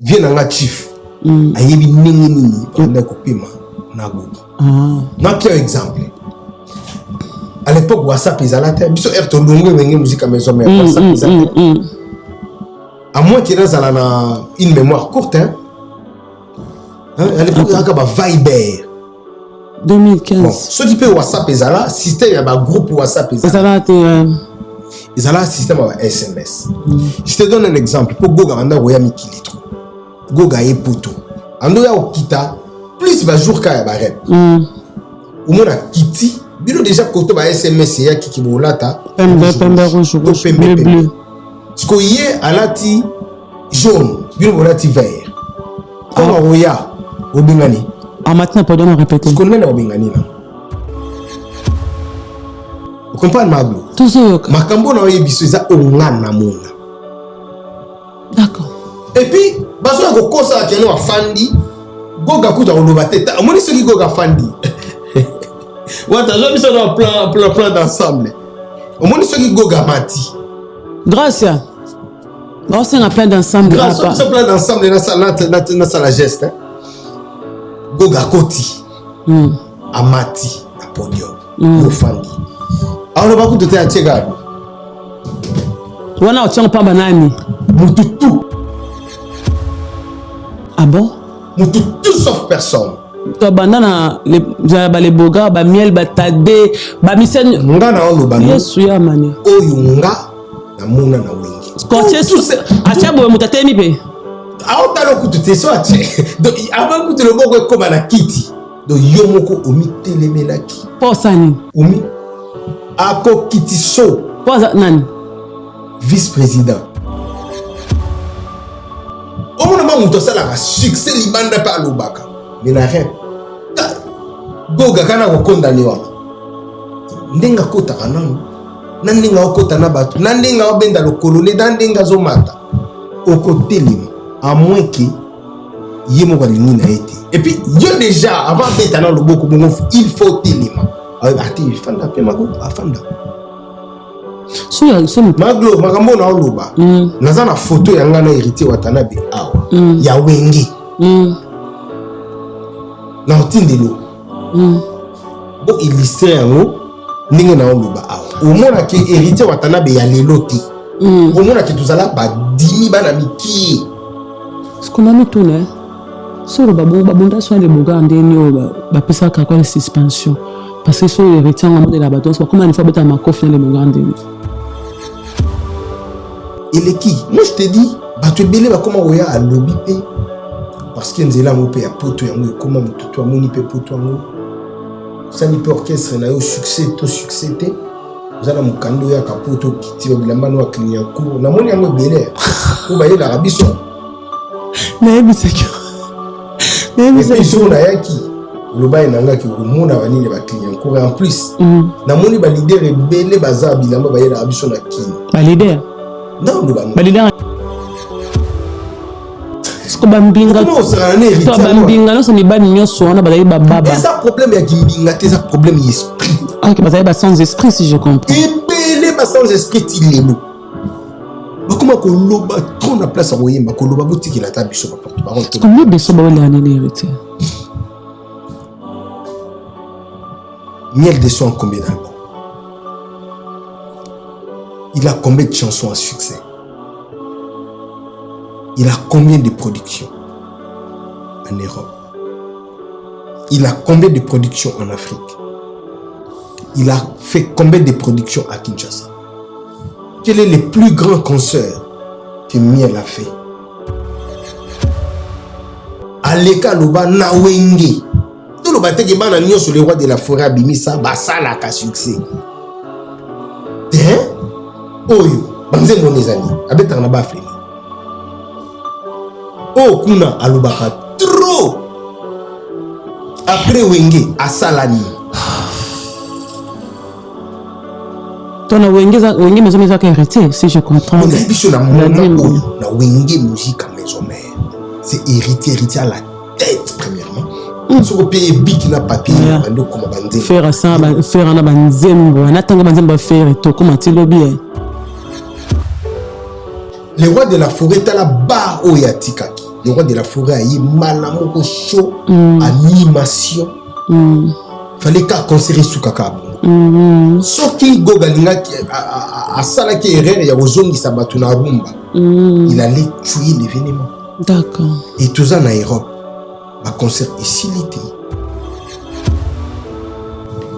vient dans la chief ayebi ndenge nini banda kopema na Goga. N'autre exemple. À l'époque WhatsApp ezalata biso ertondongo wenge musique à maison mais WhatsApp ezalata. À moins qu'il y ait une mémoire courte à l'époque il y avait Viber 2015. Bon, ce qui peut WhatsApp ezala système il y a un groupe WhatsApp ezala système à SMS. Je te donne un exemple pour Goga manda roya mikilitro. Goga e poto. Ando ya okita plus ba jour ka ya ba rep. Au moins kiti bino déjà koto ba SMS ya kiki bolata pembe rouge bleu. Ce qu'on y est alati jaune, bino bolati vert. Comme roya obingani. En matin pas de répéter. Ce qu'on est obingani là. Vous comprenez ma blo? Tout ça. Makambo na yebiso za ongana mona. D'accord. Et puis baso ya kokosa akeno afandi Goga kuta oloba teta amoni soki Goga fandi. Wata zo biso na plan d'ensemble. Amoni soki Goga mati. Grâce à c'est un plan d'ensemble. Grâce à ce plan d'ensemble na la geste. Goga koti. Amati na podium. Yo fandi. Alors ba kuta teta chega. Wana ochanga pa banani. Mututu. Ah bon? Tout sauf personne. Toi bandana les boga ba miel ba tade ba misen nga na olo banu. Yesu ya mani. Oyunga na muna na wengi. Koche acha boye mutateni pe. Aotalo kutute so ache. Donc avant que le bogo comme na kiti. Donc yomoko omi telemelaki. Posani. Omi ako kiti so. Posa nani? Vice-président. Au moment où tu as la succès libanda par l'obaka, mais la reine, Goga kana ko condamné wa. Ndenga kota kanano, nandinga okota na batu, nandinga obenda lokolo, le nandinga zomata. Okotelima, à moins que yemo kwa lingi na été. Et puis yo déjà avant d'être dans le boko bongo, il faut telima. Ati fanda pe mako afanda. Maglo makambo na oloba naza na photo ya ngana héritier Watanabe awa ya wenge na otindelo bo illustré yango ndenge na oloba awa omona ke héritier Watanabe ya lelo te omona ke tozala ba dimi bana miki ce qu'on a mis tout là sur babonda soit les boga ndeni ba pesa ka kwa suspension parce que sur héritier en mode de la bateau comment il faut mettre ma coffre les boga ndeni. Et les qui? Moi je te dis, tu es belé comment on a lobby parce qu'il y a un peu à poto et comment tu as mon ipé poto ça n'y peut orchestre n'a eu succès tout succès vous avez mon kando ya kapoto qui tire de la mano à client court na mon y a mon belé ou bailler l'Arabie Saoudite mais c'est que mais c'est sûr na ya qui le bail nanga qui au monde a venu les clients court en plus na mon ba leader et belé bazar bilamba bailler l'Arabie Saoudite qui ba leader. Non, le ban. Balida. Est-ce que bambinga? Comment ça en est? Toi bambinga non c'est ni ban nyoso on a bazali baba. Mais ça problème ya kimbinga, c'est ça problème esprit. Ah que bazali ba sans esprit si je comprends. Et belé ba sans esprit tilelo. Ba comment ko loba trop na place à oyemba ko loba boutique la table sur porte parole. Comment beso ba wala nani héritier? Miel de son combien d'albums? Il a combien de chansons à succès? Il a combien de productions en Europe? Il a combien de productions en Afrique? Il a fait combien de productions à Kinshasa? Quel est le plus grand concert que Miel a fait? Aleka Loba Nawenge. Tout le bâtiment qui est sur le roi de la forêt Abimisa, Basala a succès. Oyo, banze mon amis, abeta na ba frère. Oh kuna alobaka trop. Après Wenge asalani. Ton Wenge maison mère héritier si je comprends. On a biso na mona na Wenge musique à maison mère. C'est héritier à la tête premièrement. Ce qu'on paye big na papier bando comme banze. Faire ça faire na banzembo, na tanga banzembo faire to comme tilobi. Le roi de la forêt est à la barre Oyatikaki. le roi de la forêt a eu malamoko show animation fallait qu'à conserver sous kakabo soki Goga lingaki a salaki erreur ya kozongisa bato na rumba il allait tuer l'événement. D'accord. Et tout ça en Europe ba concert isilité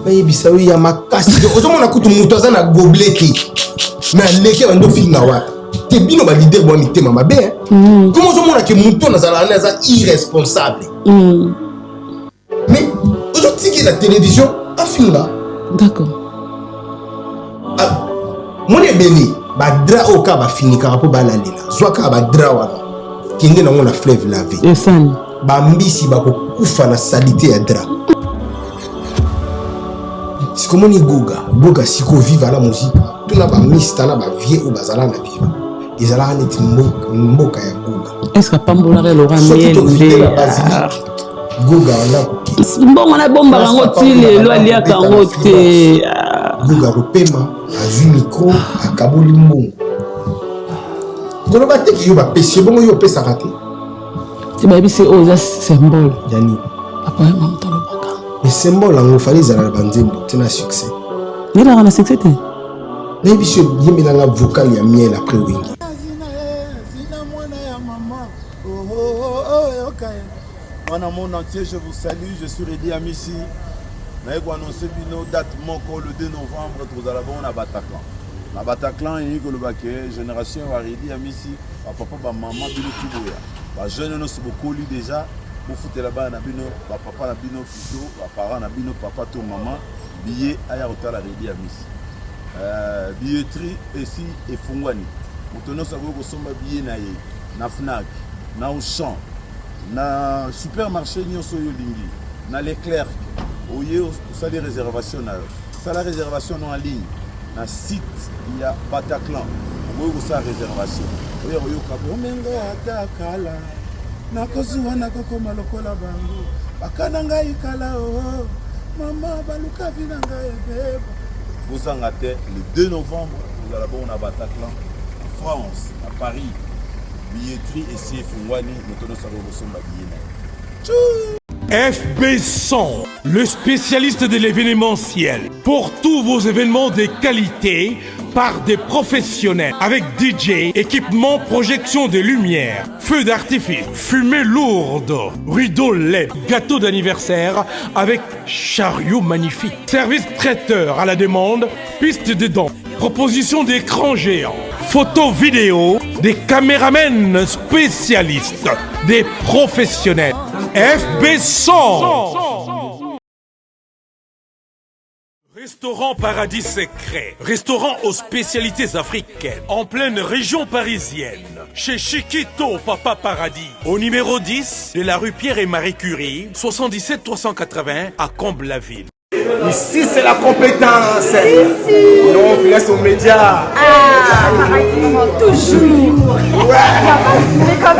mais bisawi ya makasi ozomona kutu mutu aza na gobleki mais leke bando finga wa te bino ba leader bo mitema mabe comment ozomona ke mutu nazala na za irresponsable mais ozotiki la télévision a finga. D'accord. Mon ebeli ba dra o ka ba finika po ba lalela zwaka ba dra wana kinde na ngona fleuve lavé Esani ba mbisi ba ko kufa na salité ya dra. C'est comme ni Goga siko vive à la musique tout na ba mista na ba vie ou bazala na viva ils ala net mboka ya Goga. Est-ce que pambola le Laurent Miel Goga wana ko bon na bomba rango tile lo alia kango te Goga repema azui micro akabuli mbongo koloba te ki yo ba pesi bongo yo pesa raté tu ba bisi o za symbole yani après mon tolo baka mais symbole ngo fali za na banzembo tena succès ni la na succès te mais bisi yemela nga vocal ya miel après wingi Mon monde entier, je vous salue, je suis Redi Amissi. Je vais annoncer une date le 2 novembre, nous allons à Bataclan. À Bataclan, il y a une génération Redi Amissi, papa, maman, Bino Kiboya. Les jeunes nous sont beaucoup déjà, pour foutre là-bas, papa, Bino Fito, parents, Bino papa, tout maman, billet à Yarotal Redi Amissi. Billetterie ici et Fungwani. Nous avons billet na Fnac, na Auchan. Na supermarché nyonso yo lingi na l'éclair oye ça des réservations na ça la réservation en ligne na site il y a Bataclan oye ça réservation oye ka bomenga atakala na kozuwa na kokoma lokola bango bakana ngai kala oh mama baluka vina ngai beba bozanga te le 2 novembre nous allons à Bataclan en France à Paris. Billetterie et c'est Fungwani, nous sommes FB100, le spécialiste de l'événementiel. Pour tous vos événements de qualité, par des professionnels, avec DJ, équipement, projection de lumière, feux d'artifice, fumée lourde, rideau LED, gâteau d'anniversaire avec chariot magnifique, service traiteur à la demande, piste de danse, proposition d'écran géant, photo vidéo, des caméramens spécialistes, des professionnels. FB100. Restaurant Paradis Secret, restaurant aux spécialités africaines, en pleine région parisienne, chez Chiquito Papa Paradis, au numéro 10 de la rue Pierre et Marie Curie, 77 380 à Comble-la-Ville. Ici, c'est la compétence. Non, on laisse aux médias. Toujours.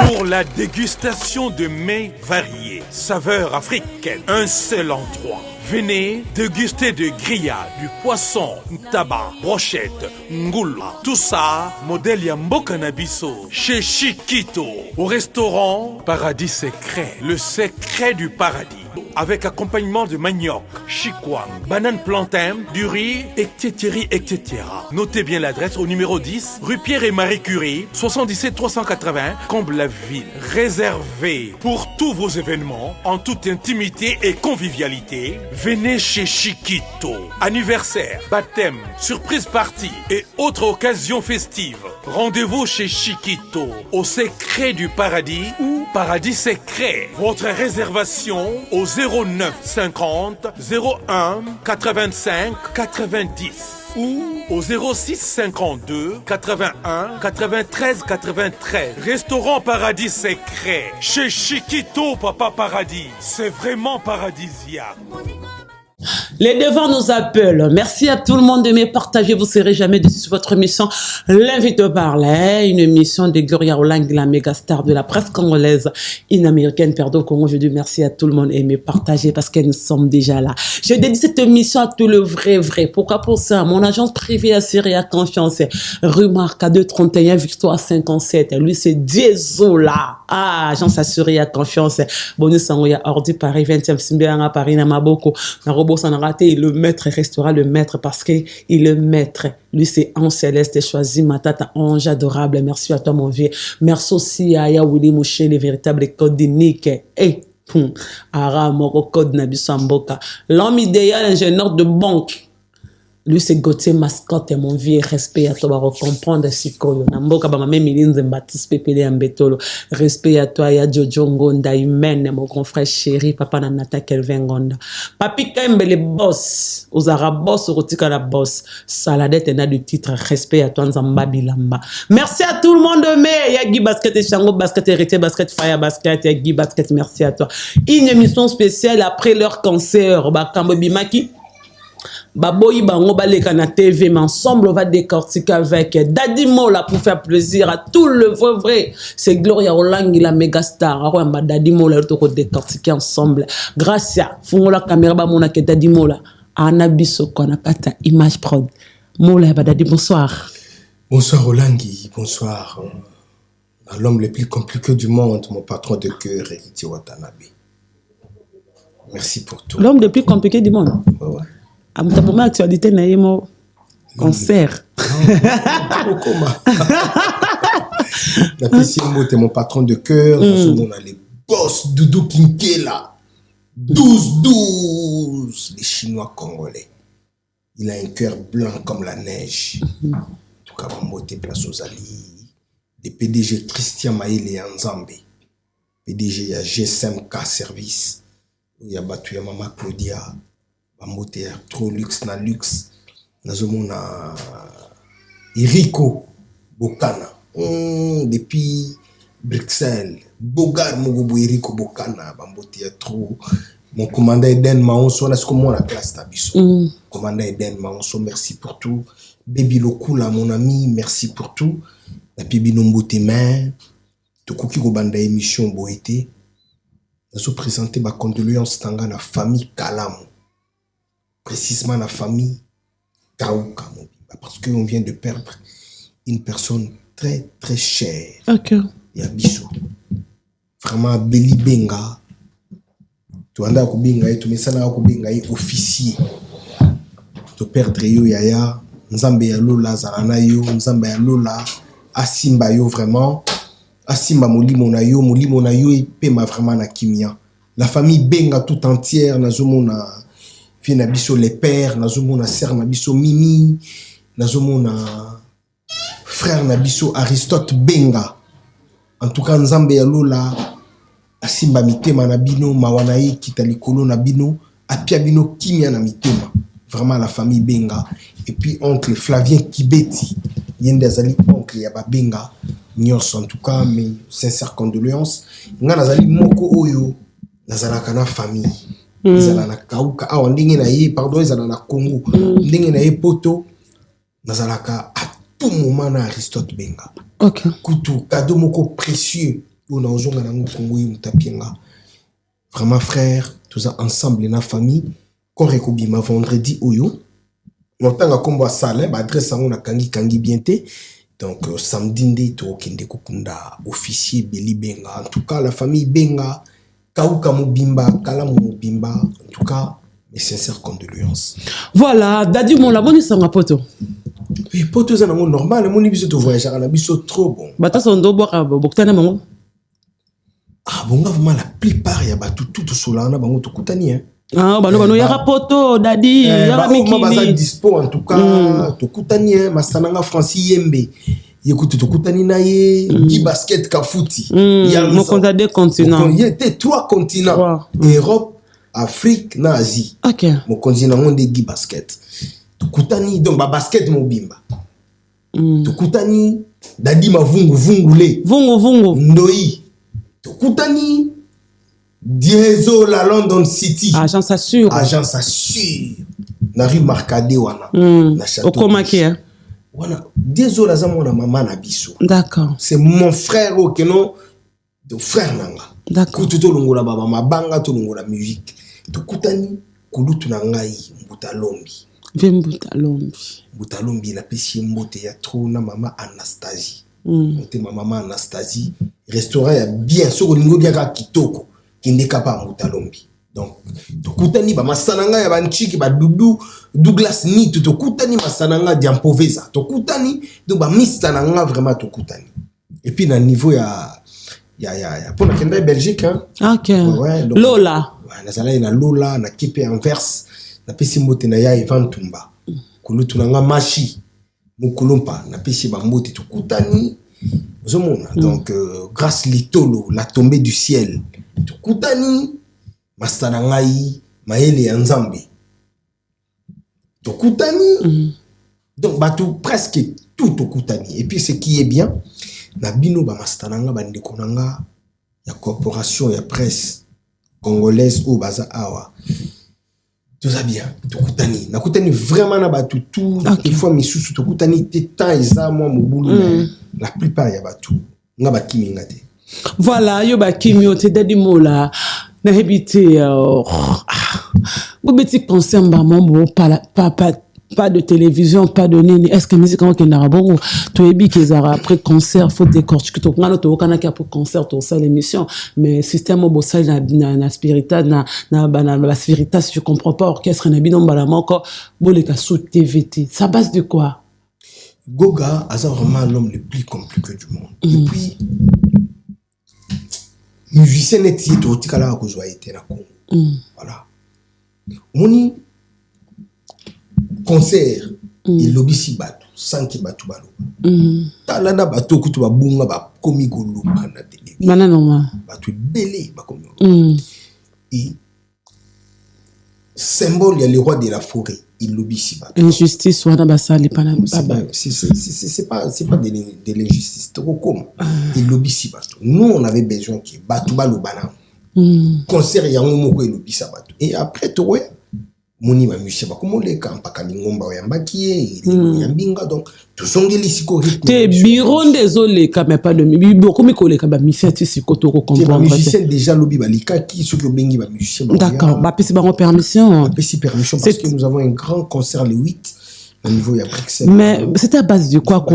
Pour la dégustation de mets variés, saveurs africaines, un seul endroit. Venez déguster de grillades, du poisson, tabac, brochette, ngoula. Tout ça, modèle Yambo Canabiso, chez Chiquito, au restaurant Paradis Secret, le secret du paradis. Avec accompagnement de manioc, chikwang, banane plantain, du riz, etc., etc. Notez bien l'adresse au numéro 10, rue Pierre et Marie Curie, 77 380, Comble-la-Ville. Réservé pour tous vos événements, en toute intimité et convivialité, venez chez Chiquito. Anniversaire, baptême, surprise party et autres occasions festives. Rendez-vous chez Chiquito, au secret du paradis ou Paradis Secret. Votre réservation au 09 50 01 85 90 ou au 06 52 81 93 93. Restaurant Paradis Secret chez Chiquito Papa Paradis. C'est vraiment paradisiaque. Les devants nous appellent. Merci à tout le monde de me partager. Vous serez jamais déçus sur votre émission. L'invité parlait, une émission de Gloria Olang, la méga star de la presse congolaise, une américaine perdue au Congo. Je dis merci à tout le monde et me partager parce que nous sommes déjà là. Je dédie cette émission à tout le vrai. Pourquoi pour ça? Mon agence privée assurée à confiance. Rue Marca 231, Victoire 57. Lui, c'est Diezola. Ah, agence assurée à confiance. Bonus en Oya Ordi Paris 20e Simbéanga Paris Namaboko. Narobo Sanarate, le maître restera le maître parce que il est le maître. Lui, c'est en céleste choisi ma tata ange adorable. Merci à toi, mon vieux. Merci aussi à Aya Willy Mouche, les véritables codes de Nick. Ara Moko Code Nabisamboka. L'homme idéal, ingénieur de banque. Lui, c'est Gauthier Mascotte, mon vieux, respect à toi, va comprendre si koyo. Namboka, ba mame Milinze Baptiste Pépélé Ambetolo. Respect à toi, ya Jojo Ngonda, humaine, mon grand frère chéri, papa Nanata Kelvin Ngonda. Papi Kaimbe, les boss, aux arabes boss, aux rotika la boss. Saladette, et n'a du titre, respect à toi, Nzamba Bilamba. Merci à tout le monde, mais ya Guy Basket et Chango Basket, Héritier Basket, Fire Basket, ya Guy Basket, merci à toi. Une émission spéciale après leur cancer, Bakambo Bimaki. Baboyi bango baleka na TV, mais ensemble on va décortiquer avec Daddy Mola pour faire plaisir à tout le vrai. C'est Gloria Olang, la méga star. Alors on Daddy Mola to décortiquer ensemble. Grâce à Fungola caméra ba mona ke Daddy Mola. Ana biso kona kata image prod. Mola ba Daddy bonsoir. Bonsoir Olangi, bonsoir. L'homme le plus compliqué du monde, mon patron de cœur, Héritier Watanabe. Merci pour tout. L'homme le plus compliqué du monde. Ouais. À mon actualité, na yemo concert. La PCMO, t'es mon patron de cœur. On a les boss Doudou Kinkela. 12-12. Les Chinois congolais. Il a un cœur blanc comme la neige. En tout cas, on moté place aux alliés. Les PDG Christian Maïle et Nzambe. PDG à GSMK Service. Il y a battu Maman Claudia. Bambote trop luxe na luxe. Nazomona Iriko Bokana. Depuis Bruxelles. Bogar Mogobo Iriko Bokana. Bambote trop. Mon commandant Eden Maonso, là, c'est comme moi la classe Tabiso. Commandant Eden Maonso, merci pour tout. Baby Lokula, mon ami, merci pour tout. La Bibi Nombote Main. Tout qui Gobanda émission Boété. Nous avons présenté ma condoléance dans la famille Kalamu. Précisément la famille Kaouka, parce qu'on vient de perdre une personne très très chère. Ok. Il y a Bissou. Vraiment, Beli Benga. Tu as Benga, tu as Benga, officier. Tu perdre yo yaya, Nzambe ya Lola, Zarana yo, Nzambe ya Lola, Asimba yo vraiment. Asimba Molimo na yo et Pema vraiment na Kimia. La famille Benga tout entière, Nazomona. Puis nabiso les pères, nazomona sœur nabiso Mimi, nazomona frère nabiso Aristote Benga. En tout cas Nzambe ya Lola asimba mitema na bino mawanaye kita likolo na bino apia bino kimia na mitema. Vraiment la famille Benga. Et puis oncle Flavien Kibeti, yende azali oncle ya ba Benga. Nyos en tout cas mes sincères condoléances. Nga nazali moko oyo nazalaka na famille. Izala na Kauka awa ndenge na ye pardon izala na Congo ndenge na ye poto nazalaka à tout moment na Aristote Benga. Ok. Kutu cadeau moko précieux on a ozonga na Congo yi mutapienga. Vraiment frère tous ensemble na famille koreko bima vendredi oyo notanga kombo sale ba adresse on a kangi bienté. Donc samedi nde to kende kokunda officier Beli Benga. En tout cas la famille Benga Kauka Mobimba, Kalamu Mobimba, en tout cas, mes sincères condoléances. Voilà, Daddy Mola, bonne sang à poto. Et poto, c'est normal, mon ibiso te voyage, on a biso trop bon. Bata son do boka, boktana mango. Ah, bon, vraiment, la plupart, il y a tout sola, on a bango to kutani, hein. Ah, bano, yara poto, Daddy, yara mikini. Bah, dispo, en tout cas, to kutani, hein, Masananga Francis Yembe. Écoute, tu kutani na ye, Guy Basket Kafuti. Il y a mon compte deux continents. Il y a 3 continents. Europe, Afrique, na Asie. Ok. Mon continent on de Guy Basket. Tu kutani donc ba basket mobimba. Tu kutani Dadi ma vungule. Vungu. Ndoi. Tu kutani Diesel la London City. Agence assure. Agence assure. Na rue Marcadet wana. Na Okomakia. Voilà. Diesel la zamona maman na biso. D'accord. C'est mon frère au keno de frère nanga. D'accord. Kutu to longola baba mabanga to longola musique. To kutani kulutu na ngai Mbutalombi. Mbutalombi la pesi mbote ya trop na mama Anastasie. Monte ma maman Anastasie. Restaurant ya bien soko lingo biaka kitoko. Kinde kapa Mbutalombi. Donc to kutani ba masananga ya banchiki ba dudu Douglas ni to kutani masananga diampoveza. To kutani do ba misananga vraiment to kutani. Et puis na niveau ya pour la Kenda Belgique hein. OK. Ouais, donc, Lola. Ouais, nazala na Lola na kipe Anvers na pesi mbote na ya Ivan Tumba. Kulutu na nga mashi mukulumpa na pesi ba mbote to kutani. Donc grâce litolo la tombée du ciel. To kutani masanangai maele ya Nzambe. To kutani. Donc batou presque tout to kutani. Et puis ce qui est bien na bino ba mastananga ba ndeko nanga ya corporation ya presse congolaise au baza awa tout ça bien to kutani na kutani vraiment na ba tout une fois misusu to kutani temps eza moi mobulu la plupart ya ba tout nga ba kimi ngate voilà yo ba kimi o te dadi mola na hebite bo beti concert ba mon pas de télévision, pas de nini. Est-ce que musique quand on a bon tu es bien après concert faut décortiquer tout quand tu au après concert tu ça l'émission mais système au bossa na spirita na spirita si je comprends pas orchestre na binom balama encore boleka sous TVT ça base de quoi Goga a vraiment l'homme le plus compliqué du monde et puis musicien net to tikala ko joie été na Congo voilà moni concert il lobisi batu sans que batu balo talanda batu kutu babunga ba komi golo na télé bana normal batu belé ba komi et symbole il y a le roi de la forêt il lobisi batu injustice wana basali pana c'est pas de l'injustice to comme il lobisi batu nous on avait besoin que batu balo bana concert yango moko il lobisa batu et après to moni ba musicien ba komo le kampaka lingomba oyambaki yambinga donc to songeli siko rythme te bureau désolé quand même pas de bibo komi ko le ka ba musicien ti siko to ko comprendre musicien déjà lobi ba likaki soki obengi ba musicien d'accord ba pesi ba permission parce que nous avons un grand concert le 8 au niveau ya Bruxelles mais c'était à base de quoi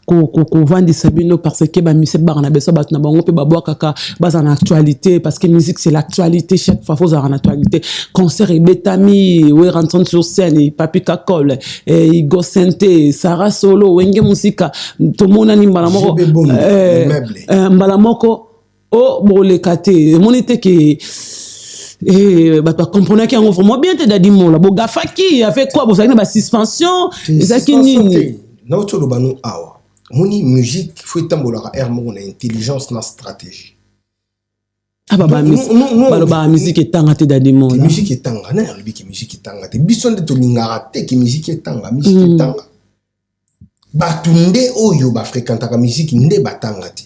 vendre sabino parce que ba musicien ba na beso ba na bango pe ba boa kaka base en actualité parce que musique c'est l'actualité chaque fois faut avoir en actualité concert et betami we rentrant sur scène et Papi Kakol et Igo Sente Sarah Solo wenge musika to mona ni mbala moko mbala moko o bolekate monite ke et bah comprenez qu'il y a vraiment bien te dadi mon la boga faki a fait quoi vous savez ba suspension ezaki nini na oto lo banu awa moni musique faut tambola air mo na intelligence na stratégie ah bah musique etanga te dadi mon la musique etanga na lobi ki musique etanga te bisonde to lingara te ki musique etanga musique etanga batunde oyo ba fréquenta ka musique nde batanga te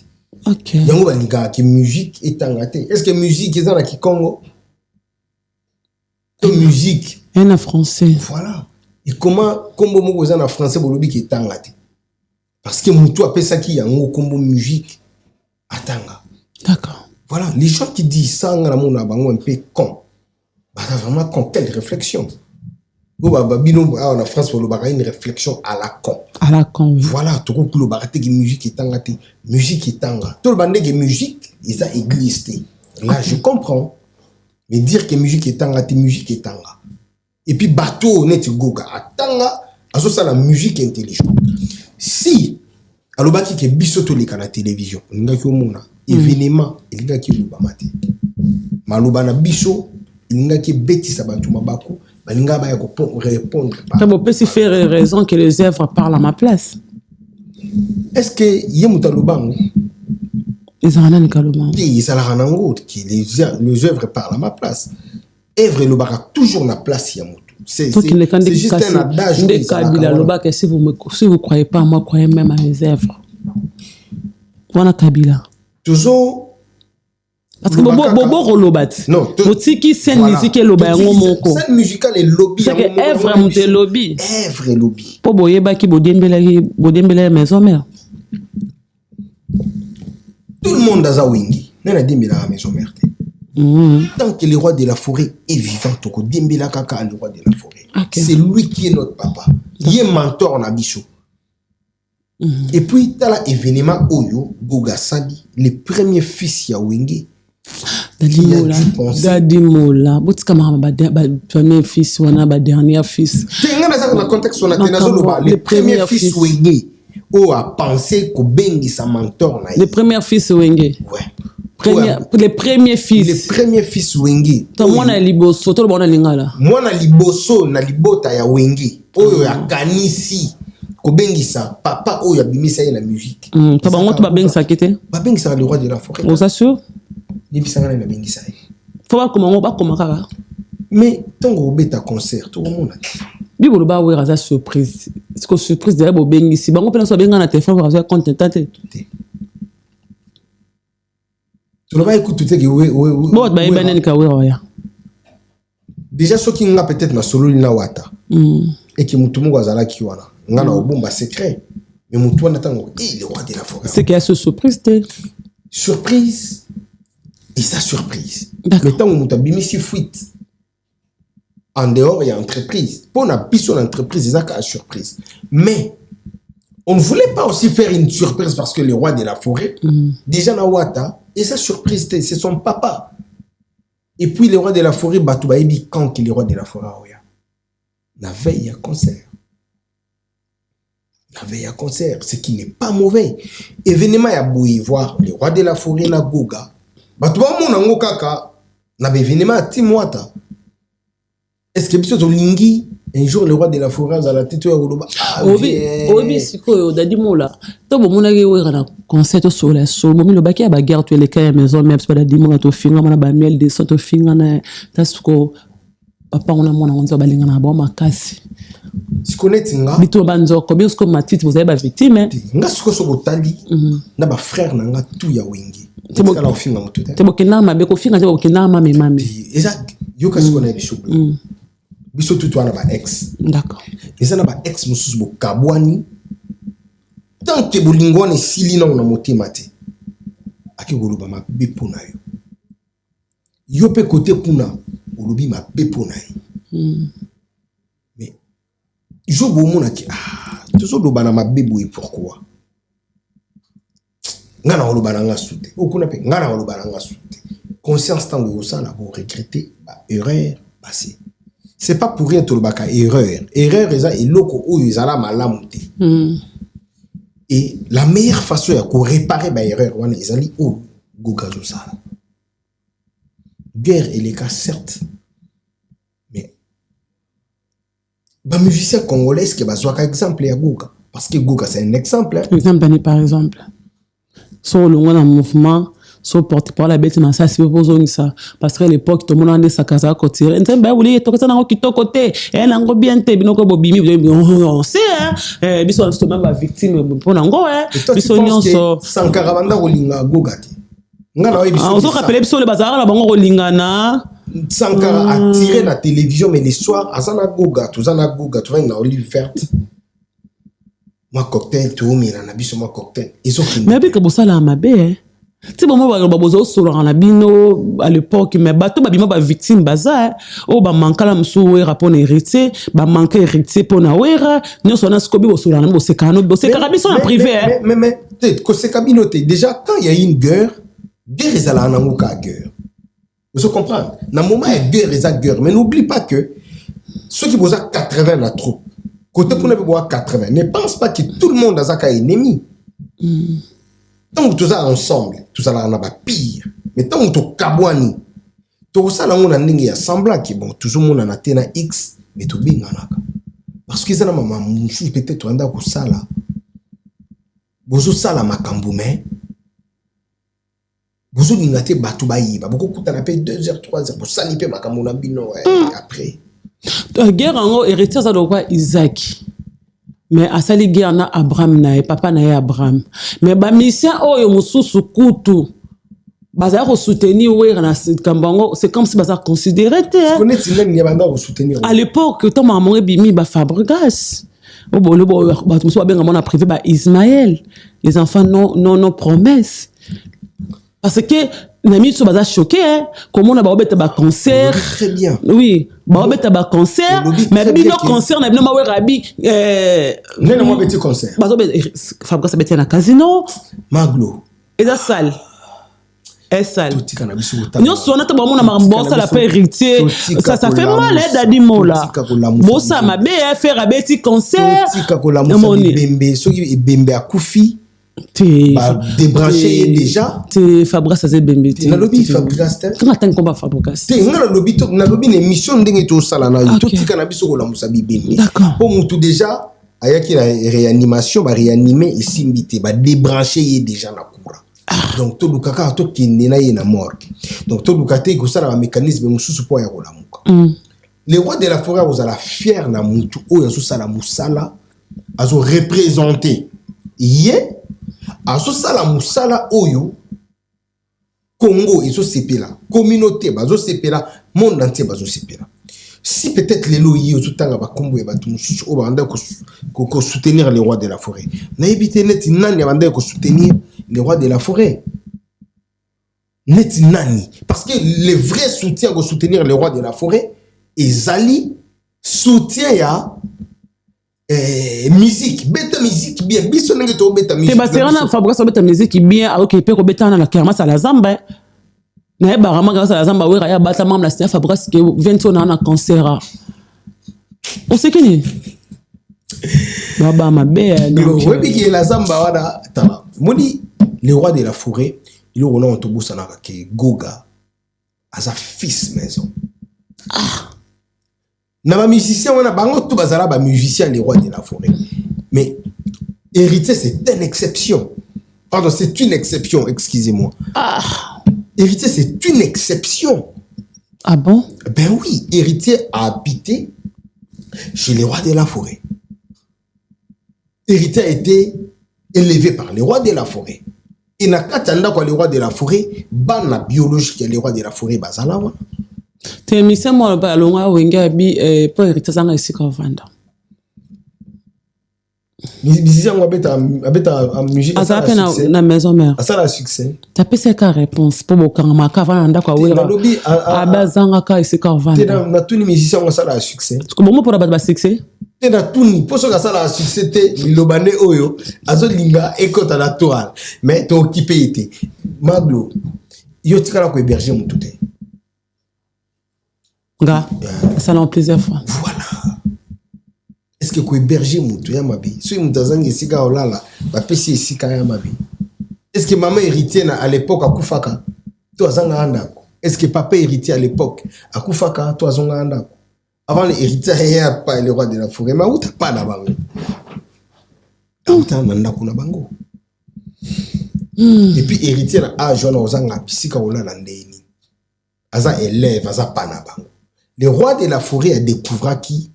OK yango ba lingara ki musique etanga te est-ce que musique ezana ki Congo musique en français voilà et comment combo moko en français bolobi ki tangate parce que mutu apesa ki yango combo musique atanga d'accord voilà les gens qui disent ça ngana mona bango un peu con bah vraiment con quelle réflexion bino en France boloba une réflexion à la con oui. Voilà to ko kulo barate ki musique etangate musique etanga to bande ki musique ils a église là je comprends. Mais dire que musique est tanga, musique est tanga. Et puis bateau net goga atanga, aso ça la musique intelligente. Si alobaki ke bisoto leka na télévision, ngaki omona événement, ngaki loba mate. Maloba na biso, ngaki beti sa batu mabako, balinga ba ya ko répondre pas. Comme peut se faire raison que les œuvres parlent à ma place. Est-ce que yemuta lobango ils ont un calomant. Ils ont un angle qui les œuvres parlent à ma place. Œuvre le barak toujours na place yamutu. C'est juste un adage. Si vous croyez pas moi croyez même à mes œuvres. Voilà Kabila. Toujours Parce que bobo rolobat. Non, botiki scène musique et loba yango moko. Scène musicale et lobby. C'est que œuvre monte lobby. Œuvre lobby. Po boyeba ki bodembela maison mère. Tout le monde a ça wingi. Nana dembela maison mère. Tant que le roi de la forêt est vivant, toko dembela kaka le roi de la forêt. Okay. C'est lui qui est notre papa. Il est mentor en abisso. Et puis, dans l'événement Oyo, Goga Sadi, le premier fils ya Wenge. Dadimola. Botika ma premier fils, wana ba dernier fils. Dans le contexte, on a le premier fils Wenge. O a pensé que Bengi sa mentor. Le premier fils Wenge. Ouais. Les premiers fils. Le premier fils Wenge. Moi na liboso, to bona lingala. Moi na liboso na libota ya Wenge. Oyo ya kanisi. Kobengisa papa oyo abimisa ye na musique. Tabango to babengisa kete. Babengisa le roi de la forêt. On s'assure. Ni bisanga na bengisa ye. Faut pas comment ba comment kaka. Mais tongo beta concert to mona. Bibolo ba wera za surprise. Est-ce que surprise de bo bengisi bango pena so benga na téléphone wa za contenté. Tu ne vas écouter que bon ba ibenen ka wera ya. Déjà ce qui nga peut-être na solo na wata. Et qui mutumu azala ki wana. Ngana obumba secret. Mais mutu na tango le roi de la forêt. C'est qu'il y a ce surprise te. Surprise. Et sa surprise. Mais tant mutu bimisi fuite. En dehors, il y a entreprise. Pour la piste l'entreprise, c'est ça qui a surprise. Mais on ne voulait pas aussi faire une surprise parce que le roi de la forêt, déjà na wata, et sa surprise, c'est son papa. Et puis le roi de la forêt, Batouba Ebi, quand il est roi de la forêt, la veille à concert. La veille à concert, ce qui n'est pas mauvais. Événement à Bouy, voir le roi de la forêt, na Goga. Batouba Mounango Kaka, na événement à Timwata. Est-ce que tu lingi un jour le roi de la forêt à la tête de Oloba? Obi siko dadimola. To bo mona ge wera na concert sur la so mo mi lo baki ba guerre tu les kaya maison même pas dadimola to finga mana ba miel de so to finga na tasuko papa on a mona onzo balinga na ba makasi. Sikone tinga. Bito banzo ko bien ce que matite vous avez ba victime. Nga siko so botali na ba frère na nga tout ya wengi. Te bo kinama be ko finga te bo kinama me mami. Exact. Yo ka sikone bi shubu. Biso tout wana ba ex. D'accord. Et ça na ba ex mususu bo kabwani. Tant que bolingone silina na motema te. Aki goluba ma bepo na yo. Yo pe côté kuna olobi ma bepo na yo. Mais jo bo mona ki toujours do bana ma bebo et pourquoi? Ngana oloba na nga soute. Okuna pe ngana oloba na nga soute. Conscience tango ça la bo regretter ba erreur passée. C'est pas pour rien tout le baka erreur. Erreur est loko ou yuzala malamuti. Et la meilleure façon de réparer ba erreur wana ezali ou gogazo ça. Guerre et les cas certes. Mais ba musicien congolais qui bazwa ka exemple ya Goga parce que Goga c'est un exemple. Exemple par exemple. Sur le mouvement so porte par la bête na ça c'est pour ça parce que à l'époque tout le monde a sa casa côté nzemba wuli to kata na kito côté et na ngo bien te binoko bobimi on sait biso on se même ba victime pour na ngo biso nyonso Sankara banda kolinga Goga te ngana oyi biso on se rappelle biso le bazar la bango kolingana Sankara a tiré la télévision mais les soirs azana Goga tu na olive verte ma cocktail tout mais na biso ma cocktail ils ont mais avec que ça la mabe tu bon moi babozo solo na bino à l'époque mais bato babima ba victime baza o ba mankala msu wera pona héritier ba manquer héritier pona wera nyonso na skobi bo solo na bo sekano bo sekara biso en privé mais peut-être que c'est cabinoté déjà quand il y a une guerre ezala na ngoka guerre vous comprenez na moment il y a guerre eza guerre mais n'oublie pas que ceux qui bosa 80 la troupe côté pour ne pas 80 ne pense pas que tout le monde a un ennemi. Tant que tout ça ensemble, tout ça là on a pas pire. Mais tant que tu kabwani, tout ça là on a n'ingi semblant qui bon toujours mon en atteint X, mais tout bien naka. Parce que ça là maman mouchu peut-être anda ko ça là. Bozo ça là makambu mais bozo ngate batu bayi ba beaucoup kuta na pe 2h 3h pour saliper makambu na bino après. Guerre en héritier ça doit quoi Isaac. Mais asali guerre na Abraham na papa na Abraham mais ba mission oyo mususu kutu baza ko soutenir c'est comme si baza considéré soutenir à l'époque tant maman bimi ba Fabregas privé ba Ismaël les enfants non promesses parce que nami so baza choqué comment on a ba ba concert très bien oui ba concert mais bino concert na bino ma rabi nena mo beti concert bazo Fabregas beti na casino maglo et ça salle est sale. Nous sommes tous les gens la paix héritier. Ça fait mal, Dadi Mola. Bossa, ma belle, faire un petit concert. Bembe, ceux qui Bembe à Koufi. Débranché déjà. T'es Fabregas, c'est Bembe. Na lobby Fabregas. Comment t'as un combat Fabregas? T'es na lobby une émission d'engue to salana. Tout tika na biso la musabi Bembe. D'accord. Pour tout déjà, ayaki la réanimation, ba réanimer ici mbité, ba débranché déjà na coura. Donc tout le kaka to kinena na mort. Donc tout le kate ko sala mécanisme mususu po ya kolamuka. Le roi de la forêt vous ala fier na mutu o ya sala musala azo représenter yé azo sala musala oyo Congo iso sepela communauté bazo sepela monde entier bazo sepela. Si peut-être les loyers au tanga ba kombo e batu mususu o banda ko soutenir les rois de la forêt. Na éviter net nani banda ko soutenir les rois de la forêt. Net nani parce que le vrai soutien pour soutenir les rois de la forêt et Zali soutien ya musique beta musique bien biso nenge to beta musique. Te basera Fabregas beta musique bien alors que peut ko beta na kermas à la zamba. Na ba rama grâce à la zamba we ya bata mam la star Fabregas que 20 ans na concert. On sait qui ni baba ma belle. Oui bi ki la zamba wada tala. Moni le roi de la forêt, il a un autobus qui Goga à sa fils maison. Ah. Na musicien on a bango tout bazala ba musicien les rois de la forêt. Mais héritier c'est une exception. Pardon, c'est une exception, excusez-moi. Ah. Héritier c'est une exception. Ah bon? Ben oui, héritier a habité chez les rois de la forêt. Héritier a été élevé par les rois de la forêt. Et na katanda kwa les rois de la forêt, bana biologique les rois de la forêt bazala wa. Te mise mo ba longa wenga bi po héritier zanga isika vanda. Musicien ngo abeta musique ça na maison mère. Ça la succès. Ta pesa ka réponse po bokanga maka vanda kwa wera. Abazanga ka isika vanda. Na tout musicien ngo ça la succès. Ko bomo pour ba succès. Na tuni poso ka sala succès te lobane oyo azolinga ekota na toile mais to occupé été maglo yo tikala ko héberger mutu te nga ça l'a plusieurs fois voilà est-ce que ko héberger mutu ya mabi so mutazangi sika olala ba pesi sika ya mabi est-ce que maman héritier na à l'époque akufaka to azanga andako est-ce que papa héritier à l'époque akufaka to azanga andako. Avant l'héritage, il n'y a pas le roi de la forêt, mais où t'as pas la bango? Où t'as nanda kuna bango? Et puis héritier na a jeune ozanga pisika ola landeni. Aza élève, aza pana bango. Le roi de la forêt a découvert qui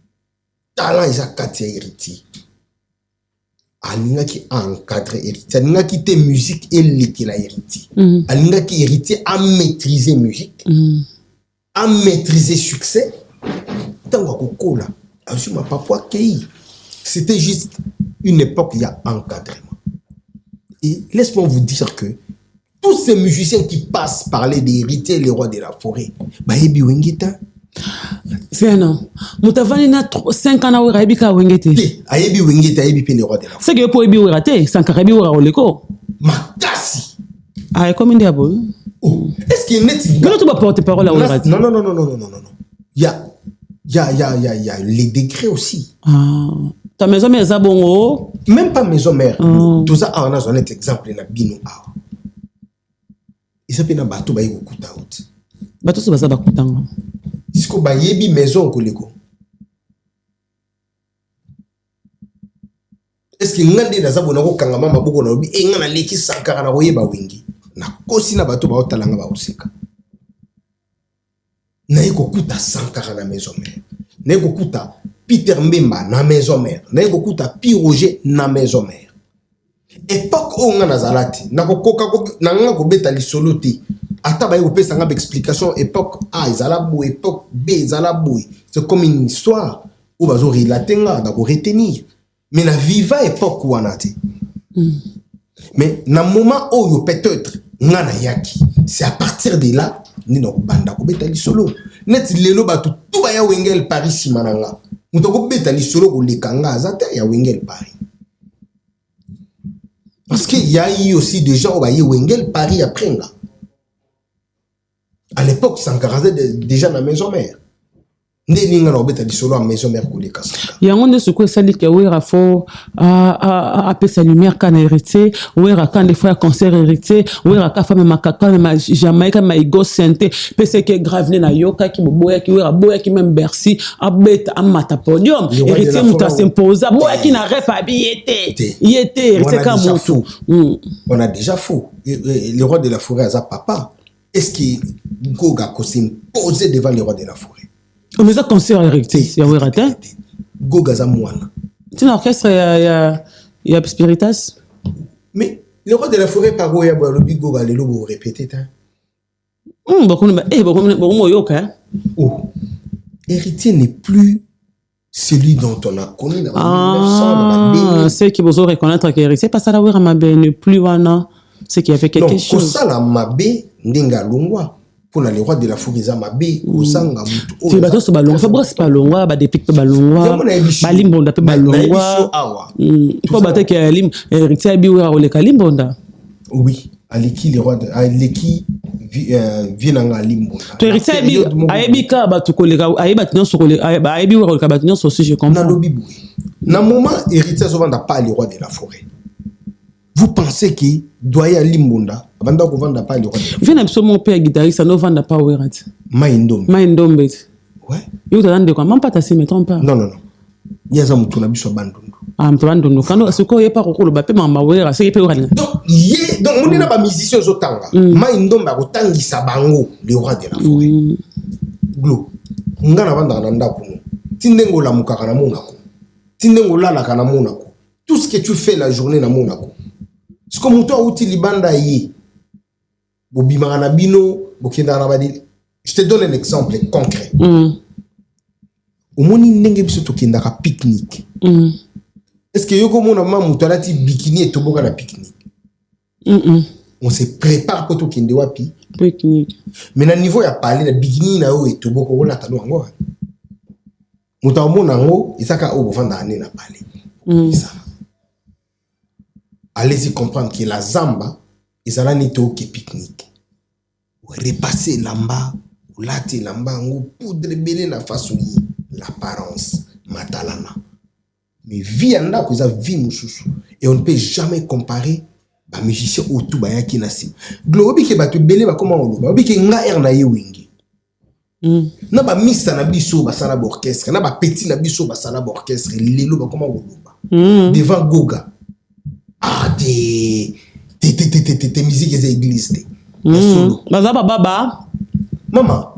talent isa katia héritier. Alinga qui a encadré héritier, alinga qui te musique et l'équipe la héritier. Alinga qui héritier a maîtrisé musique, a maîtrisé succès. C'était juste une époque, il y a encadrement. Et laisse-moi vous dire que tous ces musiciens qui passent parler des héritiers, les rois de la forêt, bah, ebi wengeta. C'est non. Moutavani na 5 ans na wera ebi ka wengete. Ebi wengeta, ebi pe les rois de la forêt. C'est que pour ebi wera te, 5 ans ebi wera oleko. Makasi. Ah, comment dire bon? Est-ce qu'il y a net? Non, tu vas porter parole à wera. Non. Il y a les degrés aussi. Ah. Ta maison mère ça bon. Même pas maison mère. Tout ça on a un exemple na bino a. Il s'appelle na bateau ba yikuta out. Bateau so baza bakutanga. Isko ba yebi maison koleko. Est-ce que ngande na zabona ko kanga mama boko na obi e ngana leki sankara na koyeba wingi. Na kosi na bateau ba otalanga ba oseka. Naiko kuta sankara na maison mère. Naiko kuta Peter Mbemba na maison mère. Naiko kuta Piroger na maison mère. Époque où on a zalati. Nako koka ko nanga ko beta lisolo te. ata ba européen sanga explication époque A ezala boy époque B ezala boy c'est comme une histoire où bazo relater nga da ko retenir mais na viva époque wana te mais na moment où peut-être nga na yaki c'est à partir de là ni no banda ko betali solo net lelo ba tout ba ya wengel Paris simananga muto ko betali solo ko lekanga azata ya wengel Paris parce qu'il y a eu aussi des gens au Wengel Paris après là. À l'époque, Sankara déjà dans la maison mère. Ndéninga na obeta di solo à maison mère ko lekasa. Yango nde soko sali ke wera fo a pesa lumière kana hérité, wera kan des fois cancer hérité, wera ka femme makaka ma Jamaïque ma ego santé, pesa ke grave na yoka ki boya ki wera boya ki même Bercy abeta amata podium, hérité muta s'imposa, boya ki na rep habité. Il était hérité comme mutu. On a déjà faux. Le roi de la forêt a papa. Est-ce que Goga ko s'imposer devant le roi de la forêt? Mais ça concert hérité, il y a wera ta. Goga za mwana. C'est l'orchestre il y a Spiritas. Mais le roi de la forêt par Goya boya lobi Goga le lobo répéter ta. Beaucoup yoka. Oh. Héritier n'est plus celui dont on a connu dans 1900. C'est qui vous reconnaître qu'héritier parce que la wera mabe ne plus wana. C'est qu'il y avait quelque chose. Non, ça la mabe ndenga longwa. Pour le roi de la forêt za mabe osanga mutu. C'est bateau so balongwa, faut brasser balongwa, ba dépique balongwa. Ba limbonda pe balongwa. Faut battre que lim héritier abi wera ole kalimbonda. Oui, aleki le roi de aleki vienanga limbonda. To héritier abi ayebi ka ba tukoleka ayeba tinyo sokoleka ayebi wera ole ka batinyo so si je comprends. Na lobi boui. Na moment héritier so vanda pas le roi de la forêt. Vous pensez que doya limbonda avant qu'on vende pas le roi. Viens absolument mon père guitariste ça ne vend pas Werat. Maïndombe. Ouais. Il te donne de quoi même pas ta si me trompe pas. Non. Il y a ça mutu na biso bandundu. Ah mutu bandundu quand ce ko yepa ko lo ba pe mama Werat c'est pe Werat. Donc on est na ba musicien zotanga. Maïndombe ko tangisa bango le roi de la forêt. Glo. Ngana vanda na ndako. Tindengo la mukaka na monako. Tindengo la kana monako. Tout ce que tu fais la journée na monako. C'est comme toi outil libanda yi. Bobimara na bino, bokenda na badili. Je te donne un exemple concret. Omoni ndenge biso tokenda ka pique-nique. Est-ce que yoko mona mama mutalati bikini et toboka na pique-nique? On se prépare pour tokende wapi? Pique-nique. Mais na niveau ya parler na bikini na yo et toboko ona tano ngo. Mutamona ngo isaka o bovanda ane na parler. Ça. Allez-y comprendre que la zamba ils allaient nito qui pique-nique. Repasser lamba, ou latte lamba, ou poudre belé na façon l'apparence matalana. Mais vie en a que ça vie moussous et on ne peut jamais comparer ba musicien autour ba yaki nasi. Globi ke ba to belé ba comment on lo ba obi ke nga er na ye wingi. Na ba misa na biso ba sala orchestre, na ba petit na biso ba sala orchestre, lelo ba comment on lo ba. Devant Goga. Ah, des musiques des églises. Baba. Maman,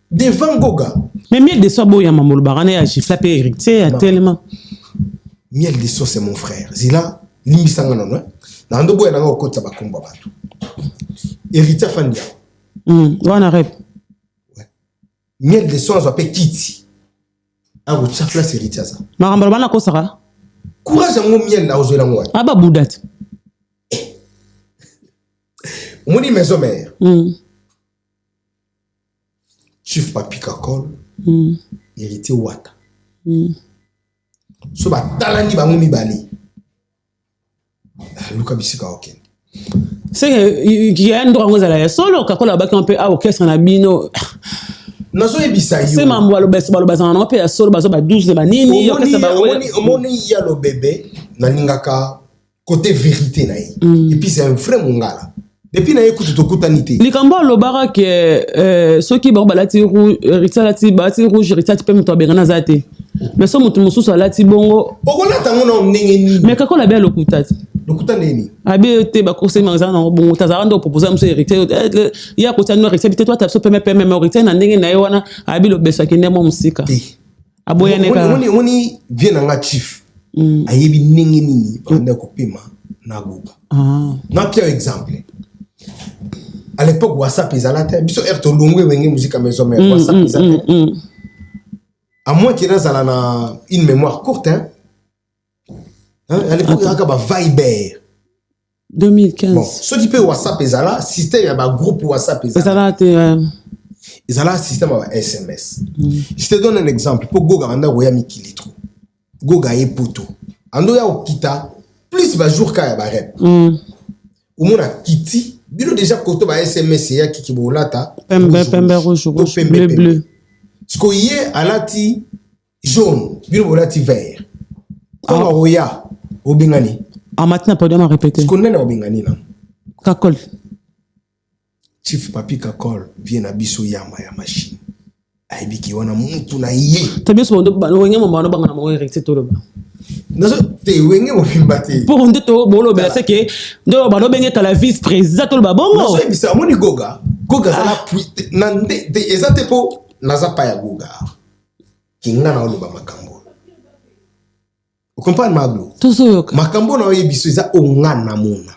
devant Goga. Mais miel de soie, boya mamol barane a giflé hérité à tellement. Miel de soie, c'est mon frère. Zila, limisanga non. Nando boya nanga okot sa bakumba batu. Hérité fandia. Wana rep. Miel de soie, on s'appelle Kiti. Ah, vous savez c'est hérité ça. Marambal bana kosara. Courage à mon miel là aux élangois. Ah bah boudat. On dit maison mère. Chief papi kakol. Hérité wata. So ba talani ba ngumi bali. Luka bisika oken. C'est qu'il y a un droit aux ala solo kakol ba kan pe a orchestre na bino. Nazo ebisa yo. C'est mambo alo basa na pe solo basa ba 12 ba nini orchestre ba omoni ya lo bébé na lingaka côté vérité na yi. Et puis c'est un vrai mongala. Depuis na écoute to kutanité. Likambo lo bara que ceux qui balati rouge ritalati bati rouge ritati pe mto berana zate. Mais so mutu mususu alati bongo. Okola tango na ndenge ni. Mais kako la belle okutati. Lokuta neni. Abi te ba conseil manza na bongo tazarando proposer monsieur hérité. Il y a côté no hérité toi tu peux même hérité na ndenge na wana abi lo beso kinde mo musika. Aboya ne ka. Oni vient na chief. Ayebi ndenge nini banda kopema na goba. Na pia exemple. à l'époque WhatsApp ezalate biso erto longwe wenge musique à maison mais WhatsApp ezalate à moins qu'il y ait une mémoire courte hein à l'époque il y avait Viber 2015 bon ce qui peut WhatsApp ezala système il y a un groupe WhatsApp ezalate ezala système à SMS je te donne un exemple pour Goga anda goya mikilitro Goga e poto ando ya okita plus ba jour ka ya ba rep umona kiti bino déjà koto ba SMS ya kiki bolata pembe rouge bleu ce qu'on y est alati jaune bino bolati vert comme oya obingani en matin pas de me répéter ce qu'on est obingani là kakol chief papi kakol vient na biso yama ya machine aibiki wana muntu na ye tabia so ndo wenge mama no bangana mo recte to loba nazo te wenge mo fimbate pour ndo to bolo bela c'est que ndo ba no benge kala vice président to loba bongo nazo ebisa moni goga zala nande de ezate po naza pa ya goga kinga na oloba makambo vous comprenez maglo tozoyoka makambo na oyebiso eza ongana mona